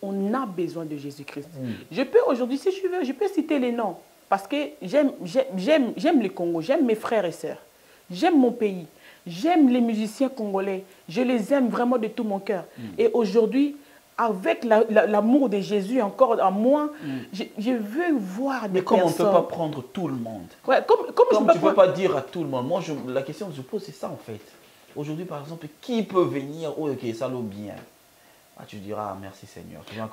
On a besoin de Jésus-Christ. Je peux aujourd'hui, si je veux, je peux citer les noms. Parce que j'aime le Congo, j'aime mes frères et sœurs, j'aime mon pays, j'aime les musiciens congolais, je les aime vraiment de tout mon cœur. Et aujourd'hui, avec l'amour de Jésus encore en moi, je veux voir des personnes... Mais comme on ne peut pas prendre tout le monde. Ouais, comme tu ne peux pas dire à tout le monde. Moi, la question que je pose, c'est ça en fait. Aujourd'hui, par exemple, qui peut venir, oh, ok, ça l'eau bien. Ah, tu diras, merci Seigneur. Tu vas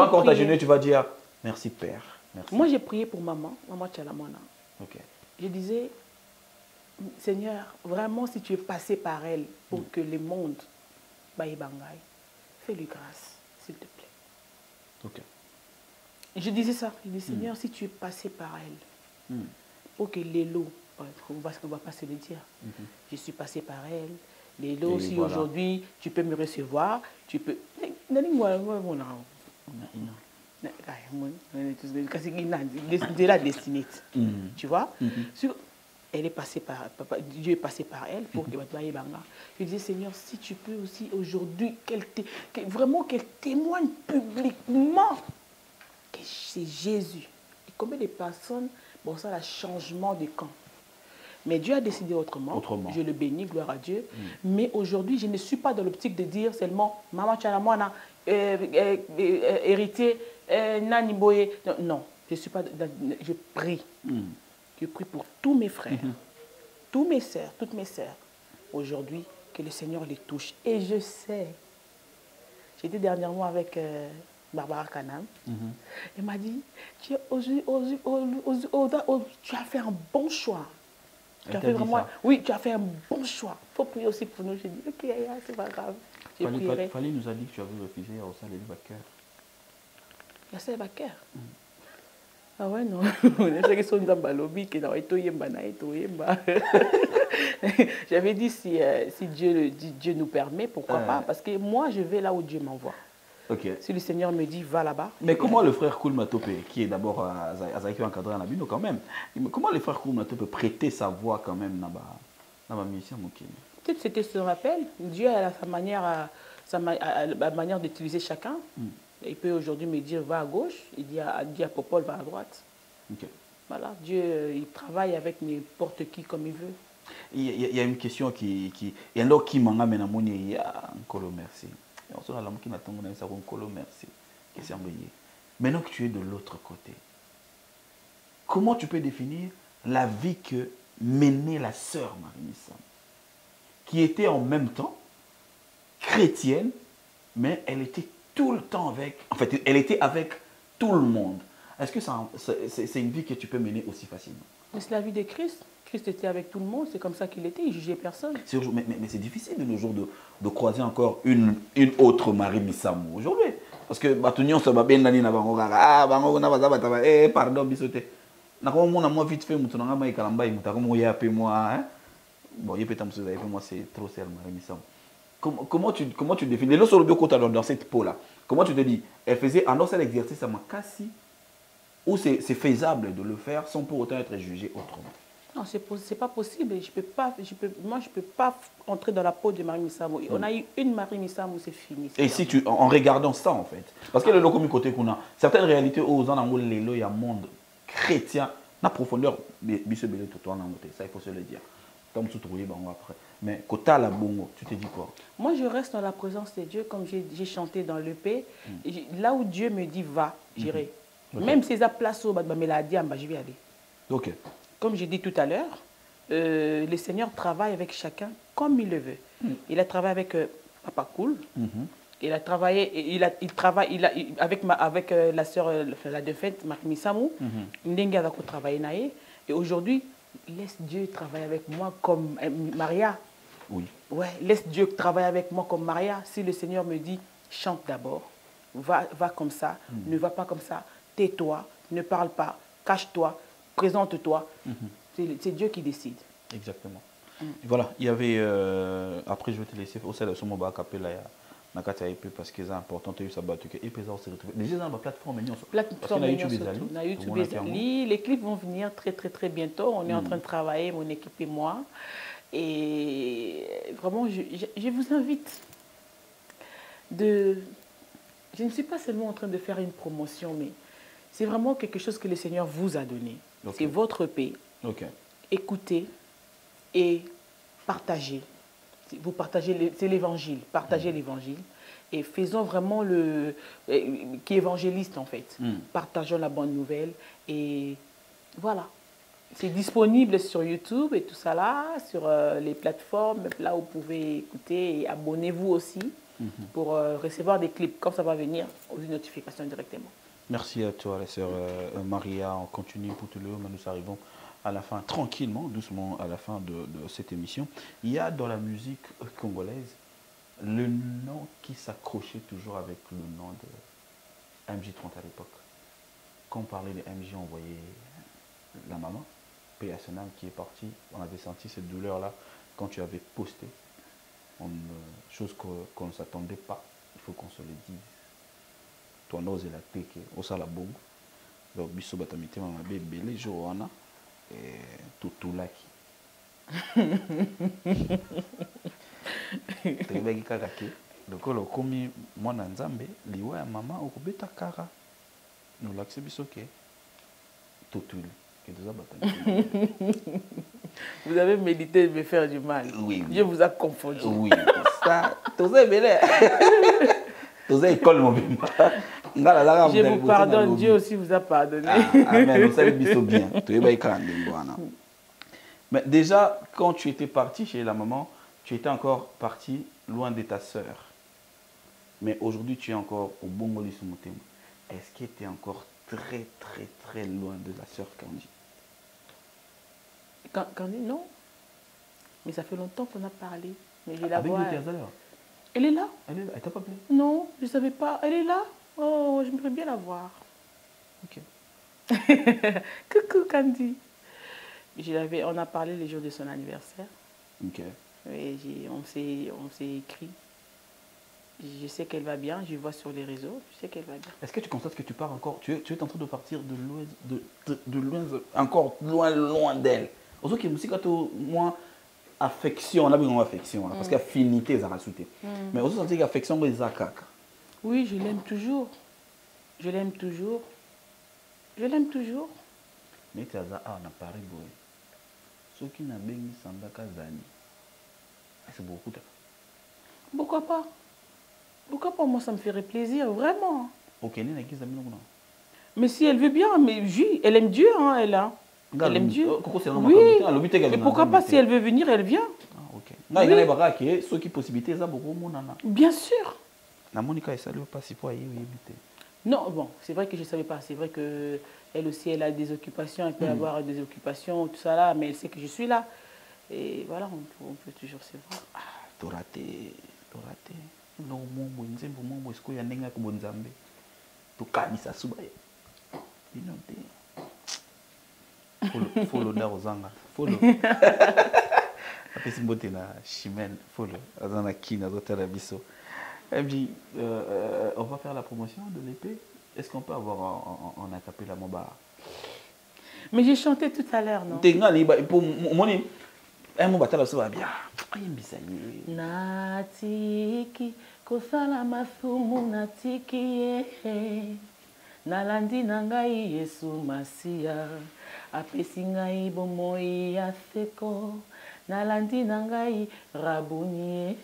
encore t'agenouiller, tu vas dire, merci Père. Merci. Moi, j'ai prié pour maman Tchalamona. Okay. Je disais, Seigneur, vraiment, si tu es passé par elle pour que le monde baille bangay, fais-lui grâce, s'il te plaît. Okay. Je disais ça. Je dis, Seigneur, si tu es passé par elle, pour que Lélo, on ne va pas se le dire, je suis passé par elle. Lélo, si voilà. Aujourd'hui tu peux me recevoir, tu peux... C'est la destinée. Tu vois? Elle est passée par... Dieu est passé par elle pour que je disais, Seigneur, si tu peux aussi aujourd'hui, vraiment qu'elle témoigne publiquement que c'est Jésus. Et combien de personnes, bon, ça, le changement de camp. Mais Dieu a décidé autrement. Je le bénis, gloire à Dieu. Mais aujourd'hui, je ne suis pas dans l'optique de dire seulement Maman Tchalamwana, héritier, Nani Boye. Non, je suis pas. Je prie. Je prie pour tous mes frères, tous mes sœurs, toutes mes sœurs. Aujourd'hui, que le Seigneur les touche. Et je sais. J'étais dernièrement avec Barbara Kanam. Elle m'a dit, tu as fait un bon choix. Tu as fait vraiment, oui, tu as fait un bon choix. Il faut prier aussi pour nous. J'ai dit, ok, c'est pas grave. Fali nous a dit que tu avais refusé au sein de Baker. Il y a ça, Baker. Ah ouais, non. J'avais dit, si Dieu nous permet, pourquoi pas. Parce que moi, je vais là où Dieu m'envoie. Ok. Si le Seigneur me dit, va là-bas. Mais comment le frère Koul Matope, qui est d'abord Azaki encadré en Abino quand même, comment le frère Koul Matope prêter sa voix quand même dans ma mission Mokini? Peut-être que c'était son appel. Dieu a sa manière, la manière d'utiliser chacun. Il peut aujourd'hui me dire, va à gauche. Il dit à Popol, va à droite. Ok. Voilà, Dieu, il travaille avec n'importe qui comme il veut. Il y a une question qui il y a un autre qui m'a amené à mon il y a un merci. On se rend qui n'attend pas ça un colo merci. Question envoyée. Maintenant que tu es de l'autre côté, comment tu peux définir la vie que menait la sœur Marie-Missam, qui était en même temps chrétienne, mais elle était tout le temps avec, en fait, elle était avec tout le monde. Est-ce que c'est une vie que tu peux mener aussi facilement? Mais c'est la vie de Christ. Christ était avec tout le monde, c'est comme ça qu'il était, il ne jugeait personne. Mais c'est difficile de nos jours de croiser encore une autre Marie Missamou aujourd'hui. Parce que Batunion se bat bien dans la banque. Ah, banque na baza bataba. Eh, pardon, bisoté. Na comme mon amour vite fait, mouton na mai kalamba, mouton comme moi appelé moi. Hein? Bon, il peut t'amuser avec moi, c'est trop sérieux Marie Missamou. Comment tu définis le solo bioko dans cette peau là? Comment tu te dis? Elle faisait un autre exercice à ma cassie ou c'est faisable de le faire sans pour autant être jugé autrement? Non, ce n'est pas possible. Moi, je ne peux pas entrer dans la peau de Marie Missamou. On a eu une Marie Missamou, c'est fini. Et si tu, en regardant ça, en fait, parce que le loco côté qu'on a, certaines réalités aux gens dans le monde chrétien, la profondeur, ça il faut se le dire. Comme tu trouves, après. Mais quand tu as la bongo, tu te dis quoi? Moi, je reste dans la présence de Dieu, comme j'ai chanté dans l'EP. Là où Dieu me dit va, j'irai. Okay. Même si ça place au je vais aller. Ok. Comme j'ai dit tout à l'heure, le Seigneur travaille avec chacun comme il le veut. Il a travaillé avec Papa Koul. Il a travaillé, il travaille avec la sœur, la défunte, Marie Missamou. Il a travaillé. Et aujourd'hui, laisse Dieu travailler avec moi comme Maria. Oui. Ouais, laisse Dieu travailler avec moi comme Maria. Si le Seigneur me dit, chante d'abord, va comme ça, ne va pas comme ça, tais-toi, ne parle pas, cache-toi, présente-toi. C'est Dieu qui décide. Exactement. Voilà, il y avait, après je vais te laisser, au sein de ce moment, parce que c'est important, tu as eu ça, et puis ça, on se retrouve. Déjà dans la plateforme, parce qu'on a YouTube, les clips vont venir très très très bientôt. On est en train de travailler, mon équipe et moi. Et vraiment, je vous invite de... Je ne suis pas seulement en train de faire une promotion, mais c'est vraiment quelque chose que le Seigneur vous a donné. Okay. C'est votre paix. Okay. Écoutez et partagez. Vous partagez, c'est l'évangile. Partagez l'évangile. Et faisons vraiment qui est évangéliste en fait. Partageons la bonne nouvelle. Et voilà. C'est disponible sur YouTube et tout ça là, sur les plateformes. Là, vous pouvez écouter et abonnez-vous aussi pour recevoir des clips. Comme ça va venir aux notifications directement. Merci à toi, la sœur Maria. On continue pour tout le monde. Nous arrivons à la fin, tranquillement, doucement, à la fin de cette émission. Il y a dans la musique congolaise le nom qui s'accrochait toujours avec le nom de MJ30 à l'époque. Quand on parlait de MJ, on voyait la maman, P.A. Sonam, qui est partie. On avait senti cette douleur-là quand tu avais posté. Chose qu'on ne s'attendait pas. Il faut qu'on se le dise. Toi, nous, c'est la paix au Salabong. Donc, biso batamité, maman, bébé, Johanna. Tutulaki. Tebeki kakaki. Lokolo komi mwana nzambe liwa ya mama okubeta kara. Nous l'accès bisoké. Tutul. Vous avez médité de me faire du mal. Oui. Dieu vous a confondu. Oui. Ça, tout ça belé. Tout ça école mon bimba. Je vous pardonne, Dieu aussi vous a pardonné. Amen, vous savez bien. Mais déjà, quand tu étais parti chez la maman, tu étais encore parti loin de ta sœur. Mais aujourd'hui, tu es encore au Bongoli Sumutema. Est-ce que tu es encore très, très, très loin de la sœur Kandi? Kandi, non. Mais ça fait longtemps qu'on a parlé. Mais je la avec vois. Elle est là. Elle t'a pas appelé? Non, je ne savais pas. Elle est là. Oh, j'aimerais bien la voir. Ok. Coucou Kandi. On a parlé le jour de son anniversaire. Ok. Et on s'est écrit. Je sais qu'elle va bien, je vois sur les réseaux, je sais qu'elle va bien. Est-ce que tu constates que tu pars encore, tu es en train de partir de loin, encore loin d'elle. Aussi, que musique, moi, affection, on a besoin d'affection, parce qu'affinité, ça va sauter. Mais aussi, sentir qu'affection, c'est ça. Oui, je l'aime toujours. Je l'aime toujours. Je l'aime toujours. Mais tu as ça, on a Paris, boy. Ceux qui n'ont pas mis Sandaka Zani, c'est beaucoup. Pourquoi pas? Pourquoi pas? Moi, ça me ferait plaisir, vraiment. Ok, mais si elle veut bien, mais oui, elle aime Dieu, hein, elle a. Elle aime Dieu. Oui. Mais pourquoi pas, si elle veut venir, elle vient. Ah, ok. Oui. Ceux qui possibilité, ça beaucoup bien sûr. La Monica, elle ne pas si pour y éviter. Non, bon, c'est vrai que je ne savais pas. C'est vrai qu'elle aussi, elle a des occupations, elle peut avoir des occupations, tout ça là, mais elle sait que je suis là. Et voilà, on peut toujours se voir. Ah, t'as raté. Non, mon nzembo, mon est-ce qu'il y a un comme Nzambe? Tu kanisa suba. Binote. Follow da ozanga. Follow. Après c'est mbote na chimène. Follow. Azana kina zotala biso. Et puis, on va faire la promotion de l'épée. Est-ce qu'on peut avoir en acapella Moba? Mais j'ai chanté tout à l'heure, non? Pour mon un mot batala so bien. Natiki kosala masumu natiki nalandi na ngai Yesu Masia apesi ngai bomoi ya seko nalandi na ngai Rabuni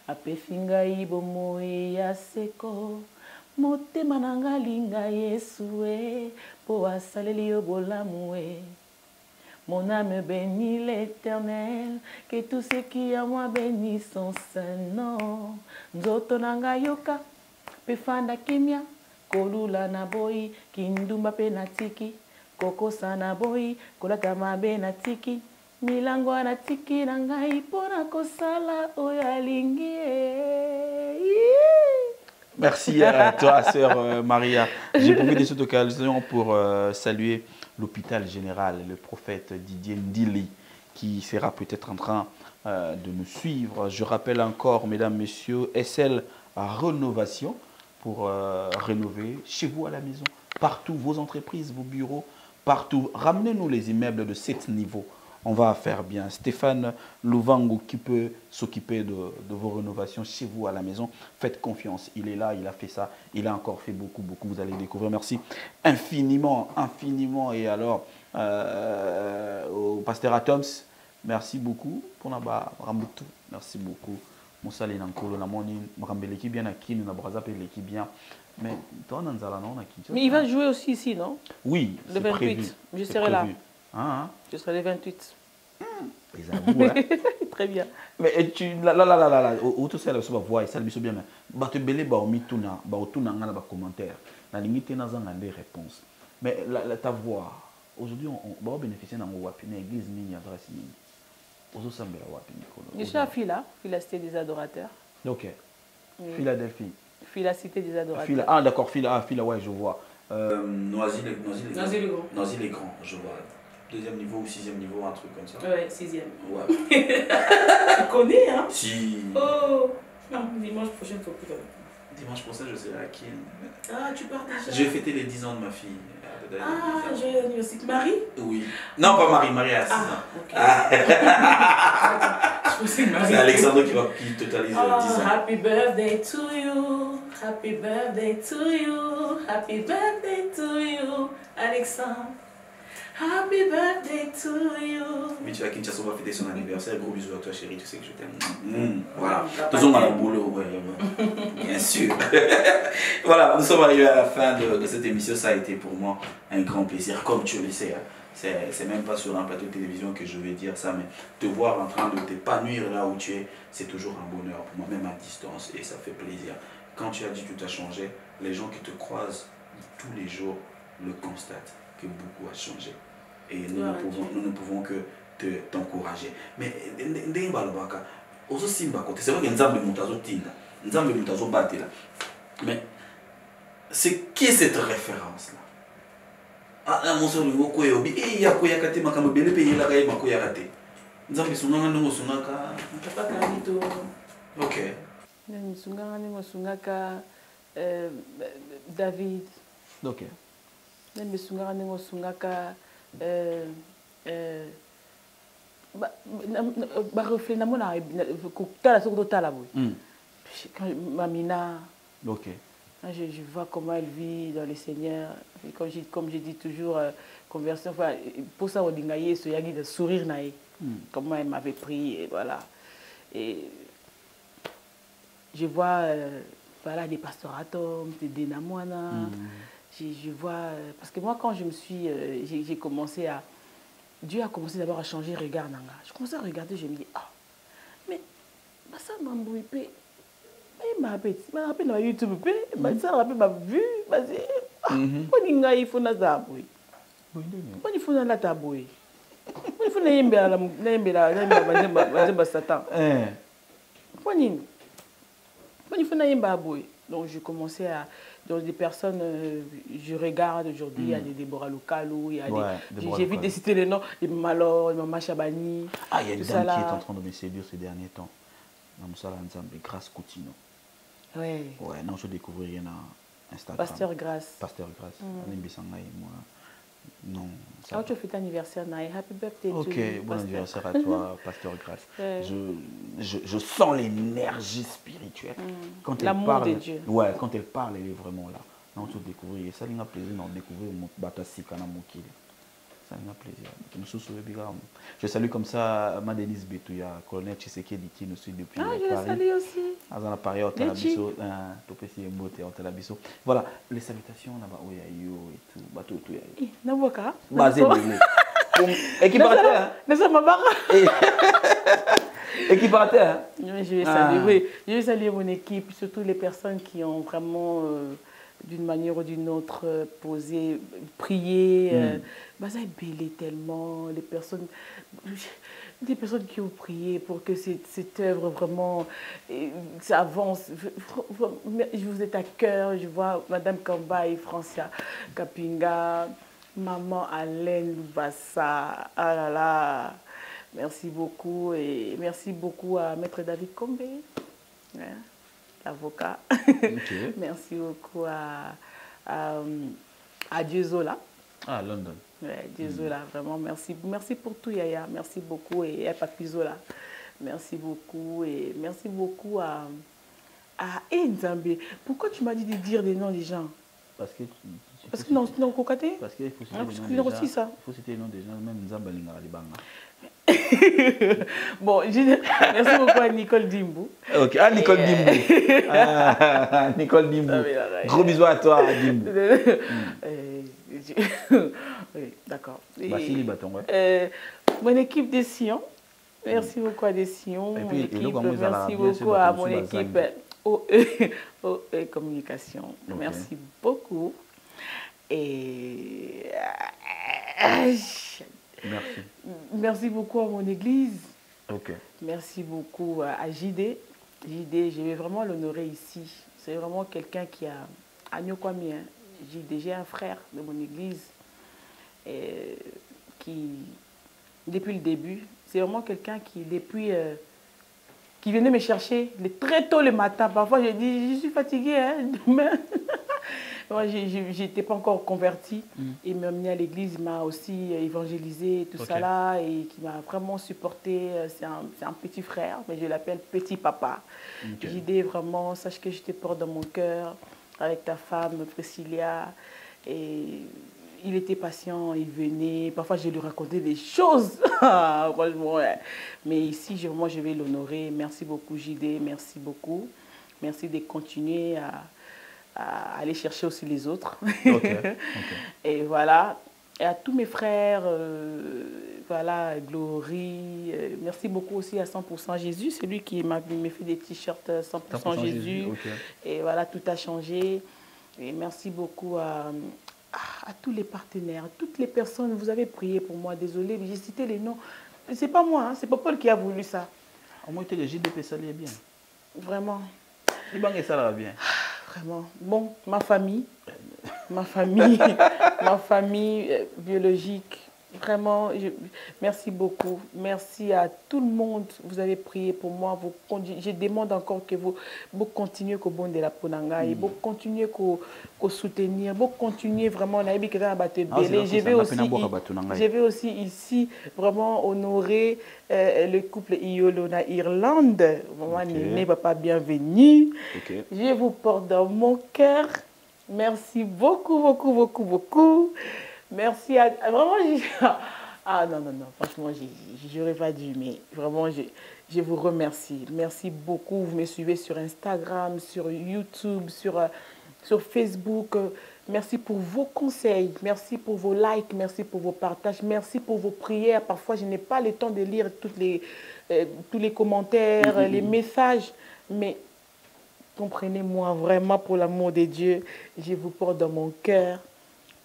apesi ngai bomoi ya seko motema na ngai linga Yesu po asaleli yo bolamu Mon âme bénit l'Éternel, que tout ce qui est à moi bénisse son Saint-Nom. Nzoto nanga yoka, pefanda kimia, kolula na boy, kindumba pe natiki, kokosa na boy, kolata mabe natiki, milango natiki nanga ipona kosala oyalingi. Merci à toi, sœur Maria. J'ai profité de cette occasion pour saluer l'hôpital général, le prophète Didier Ndili, qui sera peut-être en train de nous suivre. Je rappelle encore, mesdames, messieurs, SL Rénovation pour rénover chez vous à la maison, partout, vos entreprises, vos bureaux, partout. Ramenez-nous les immeubles de 7 niveaux. On va faire bien. Stéphane Louvango qui peut s'occuper de vos rénovations chez vous à la maison. Faites confiance. Il est là, il a fait ça. Il a encore fait beaucoup. Vous allez découvrir. Merci infiniment. Et alors, au pasteur Atoms, merci beaucoup pour Naba Rambutu. Merci beaucoup. Moussali Nankolo, Namoni, Mrambeleki bien à Kin, Nabrazapeleki bien. Mais toi, Nanzala, non, mais il va jouer aussi ici, non? Oui, le 28. Prévu. Je serai là. Je serai le 28. Les avoues, hein? Très bien. Mais tu là, auto ça la voix ça biso bien. Ba te belé ba omituna, ba otuna ngana ba commentaire. Na limite na zanga des réponses. Mais ta voix aujourd'hui on va bénéficier dans wapi na église ni adresse ni. Ozo sambela wapi Nicolo. Je suis à Fila Cité des Adorateurs. OK. Philadelphie. Fila Cité des Adorateurs. Fila, ah d'accord, Fila ouais, je vois. Noisy-les-Grands, je vois. 2e niveau ou 6e niveau, un truc comme ça. Ouais, 6e. Ouais. Tu connais, hein? Si. Oh, non, dimanche prochain, il faut plus. Dimanche prochain, je serai à Kin. Ah, tu pars déjà? Je vais fêter les 10 ans de ma fille. Ah, j'ai l'anniversaire. Marie? Oui. Non, pas Marie, Marie a 6 ans. Ok. C'est Alexandre qui totalise 10 ans. Happy birthday to you. Happy birthday to you. Happy birthday to you, Alexandre. Happy birthday to you. Mais tu vas Kinshasa, on va fêter son anniversaire. Gros bisous à toi, chérie. Tu sais que je t'aime. Voilà. Toujours dans le boulot. Ouais. Bien sûr. Voilà, nous sommes arrivés à la fin de cette émission. Ça a été pour moi un grand plaisir, comme tu le sais. C'est même pas sur un plateau de télévision que je vais dire ça, mais te voir en train de t'épanouir là où tu es, c'est toujours un bonheur pour moi, même à distance, et ça fait plaisir. Quand tu as dit que tout a changé, les gens qui te croisent tous les jours le constatent que beaucoup a changé. Et nous ne pouvons que t'encourager. Mais c'est vrai que Nzambe Moutazo Tinda, Nzambe Moutazo Batela. Mais c'est qui est cette référence-là? Ah, mon soeur, il y a quoi yakate makamo bele pe yela kai mako yakate. Nzambe sunanga ndongo sunaka. Papa Carlito. OK. David. Ok. Mamina. Ok. Je vois comment elle vit dans le Seigneur. Et comme je dis toujours, conversion, enfin, pour ça, on dit de sourire, comment elle m'avait pris, et voilà. Et je vois voilà, des pastoratums, des dénamoana. Je vois, parce que moi, quand je me suis, j'ai commencé à, Dieu a commencé d'abord à changer le regard. Je commençais à regarder, je me dis, ah, mais ça m'a embrouillé. Il m'a appelé dans YouTube, ça m'a vu, il faut na zaboué. Il faut na taboué. Il faut na Satan. Il faut na aboué. Donc je commençais à, donc des personnes, je regarde aujourd'hui, il y a des Déborah Lukalu, il y a j'ai vu citer les noms, des Malor, Maman Chabani. Ah, il y a une dame qui est en train de me séduire ces derniers temps. Grâce Coutinho. Ouais. Ouais, non, je découvre rien à Instagram. Pasteur Grâce. Pasteur Grâce. Moi, non. Ah, tu fais ton anniversaire, happy birthday. Ok, bon anniversaire à toi, Pasteur Grâce. Je sens l'énergie spirituelle. Quand elle parle, de Dieu. Ouais, quand elle parle, elle est vraiment là. Non, tu découvrir. Ça a plaisir de découvrir mon batasika na mokili. Ça a plaisir. Je salue comme ça Madenise Betouya, colonel Tshisekedi qui nous suit depuis Paris. Je salue aussi. Dans Paris, au Talabiso, voilà, les salutations là-bas, où il y a eu et tout, bateau tout. Naboka. Basé équipe à terre. Équipe à terre. Je vais saluer mon équipe, surtout les personnes qui ont vraiment, d'une manière ou d'une autre, posé, prié. Ça a bêlé tellement, des personnes qui ont prié pour que cette œuvre vraiment ça avance. Je vous êtes à cœur, je vois Madame Kamba et Francia Kapinga, Maman Alain Loubassa, ah là là, merci beaucoup et merci beaucoup à Maître David Kombe, l'avocat. Okay. Merci beaucoup à Diezola. Ah, London. Ouais, Diezola, vraiment, merci. Merci pour tout, Yaya. Merci beaucoup. Et à Papi Zola. Merci beaucoup. Et merci beaucoup à Nzambe. Pourquoi tu m'as dit de dire des noms des gens? Parce que non, Kokaté. Parce qu'il faut citer les noms des gens. Il faut citer les noms des gens, même Nzambe Lingaribanga. Bon, merci beaucoup à Nicole Dimbu. Ok, Nicole Dimbu. Nicole Dimbu. Gros bisous à toi, Dimbu. Oui, d'accord. Mon équipe des Sion. Merci beaucoup à des Sion. Merci beaucoup à mon équipe OE Communication. Okay. Merci beaucoup. Et merci beaucoup à mon église. Okay. Merci beaucoup à JD. JD, je vais vraiment l'honorer ici. C'est vraiment quelqu'un qui a Agnokwami. J'ai un frère de mon église qui, depuis le début, c'est vraiment quelqu'un qui, qui venait me chercher très tôt le matin. Parfois, je dis, je suis fatiguée, demain. Moi, je n'étais pas encore convertie. Il m'a amené à l'église, il m'a aussi évangélisé, tout ça là, et qui m'a vraiment supporté. C'est un petit frère, mais je l'appelle petit papa. J'ai dit vraiment, sache que je te porte dans mon cœur, avec ta femme, Priscilla. Et il était patient, il venait. Parfois, je lui racontais des choses. Franchement, ouais. Mais ici, moi, je vais l'honorer. Merci beaucoup, JD. Merci beaucoup. Merci de continuer à aller chercher aussi les autres. Et voilà. Et à tous mes frères, voilà, Glory. Merci beaucoup aussi à 100% Jésus. C'est lui qui m'a fait des t-shirts 100% Jésus. Et voilà, tout a changé. Et merci beaucoup à tous les partenaires, toutes les personnes. Vous avez prié pour moi. Désolée, j'ai cité les noms. C'est pas moi, hein, c'est pas Paul qui a voulu ça. Au moins, le JDP, ça allait bien. Vraiment. Ça va bien. Vraiment. Bon, ma famille biologique, Vraiment, merci beaucoup. Merci à tout le monde. Vous avez prié pour moi. Je demande encore que vous continuez au bon de la Ponanga et vous continuez à soutenir, vous continuez vraiment. Je vais aussi ici vraiment honorer le couple Iolona Irlande. Maman Néné, papa, bienvenue. Je vous porte dans mon cœur. Merci beaucoup, beaucoup, beaucoup, beaucoup. Merci à... Vraiment, ah non, non, non, franchement, je n'aurais pas dû, mais vraiment, je vous remercie. Merci beaucoup. Vous me suivez sur Instagram, sur YouTube, sur Facebook. Merci pour vos conseils, merci pour vos likes, merci pour vos partages, merci pour vos prières. Parfois, je n'ai pas le temps de lire tous les commentaires, les messages, mais comprenez-moi vraiment pour l'amour de Dieu. Je vous porte dans mon cœur.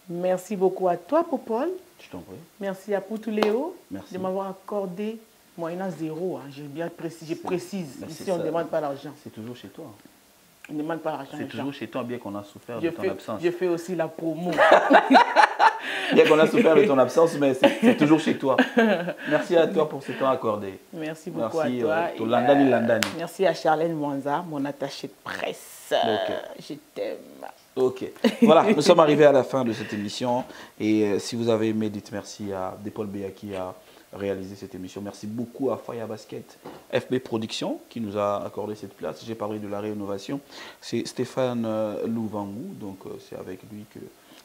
Merci beaucoup à toi, Popol. Je t'en prie. Merci à Poutuléo de m'avoir accordé moyennant zéro. Hein. Je précise. Ici, on ne demande pas l'argent. C'est toujours chez toi. On ne demande pas l'argent. C'est toujours chez toi, bien qu'on a souffert de ton absence. Je fais aussi la promo. Bien qu'on a souffert de ton absence, mais c'est toujours chez toi. Merci à toi pour ce temps accordé. Merci beaucoup à toi. Merci à Charlène Mwanza, mon attachée de presse. Je t'aime. Ok. Voilà, nous sommes arrivés à la fin de cette émission. Et si vous avez aimé, dites merci à Depol Béa qui a réalisé cette émission. Merci beaucoup à Faya Basket FB Production qui nous a accordé cette place. J'ai parlé de la rénovation. C'est Stéphane Louvangou, donc c'est avec lui que...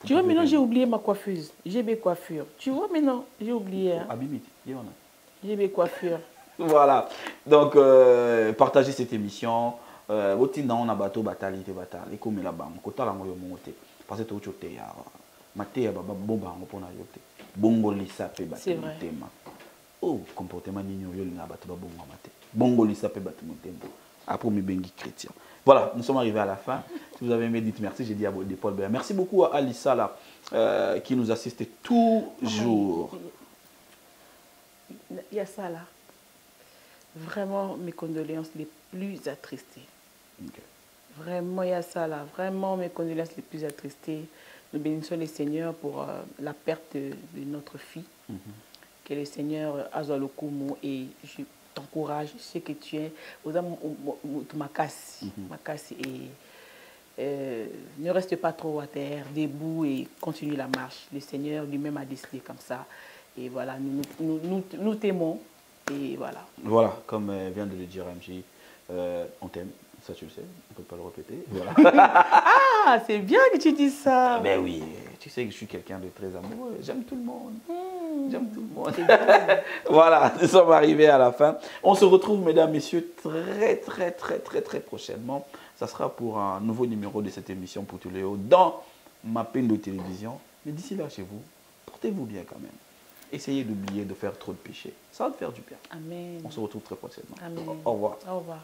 Tu vois, maintenant j'ai oublié ma coiffeuse. GB Coiffure. Tu vois, maintenant j'ai oublié. Hein. Abimit, GB Coiffure. Voilà. Donc, partagez cette émission. Otinda on a bateau batali te batali comme la bam kota la moyo monte parce que tu te ya maté ya baba bomba ngopona yote bongo lisa pe batali tema oh comportement ni yo linga bato ba bongo maté bongo lisa pe batali tempo après mi bengi chrétien. Voilà, nous sommes arrivés à la fin. Si vous avez aimé, dites merci. J'ai dit à Paul Béa. Merci beaucoup à Alissa là, qui nous assiste toujours. Il y a ça là. Vraiment mes condoléances les plus attristées. Okay. Vraiment, il y a ça là. Vraiment, mes condoléances les plus attristées. Nous bénissons le Seigneur pour la perte de notre fille. Que le Seigneur Azalokumu et je t'encourage, je sais que tu es aux âmes Makassi et ne reste pas trop à terre, debout et continue la marche. Le Seigneur lui-même a décidé comme ça. Et voilà, nous t'aimons. Et voilà. Voilà, comme vient de le dire MJ, on t'aime. Ça, tu le sais, on ne peut pas le répéter. Voilà. Ah, c'est bien que tu dis ça. Ben oui, tu sais que je suis quelqu'un de très amoureux. J'aime tout le monde. J'aime tout le monde. Voilà, nous sommes arrivés à la fin. On se retrouve, mesdames, messieurs, très prochainement. Ça sera pour un nouveau numéro de cette émission Poutuléo dans ma peine de télévision. Mais d'ici là, chez vous, portez-vous bien quand même. Essayez d'oublier de faire trop de péchés. Ça va te faire du bien. Amen. On se retrouve très prochainement. Amen. Au revoir. Au revoir.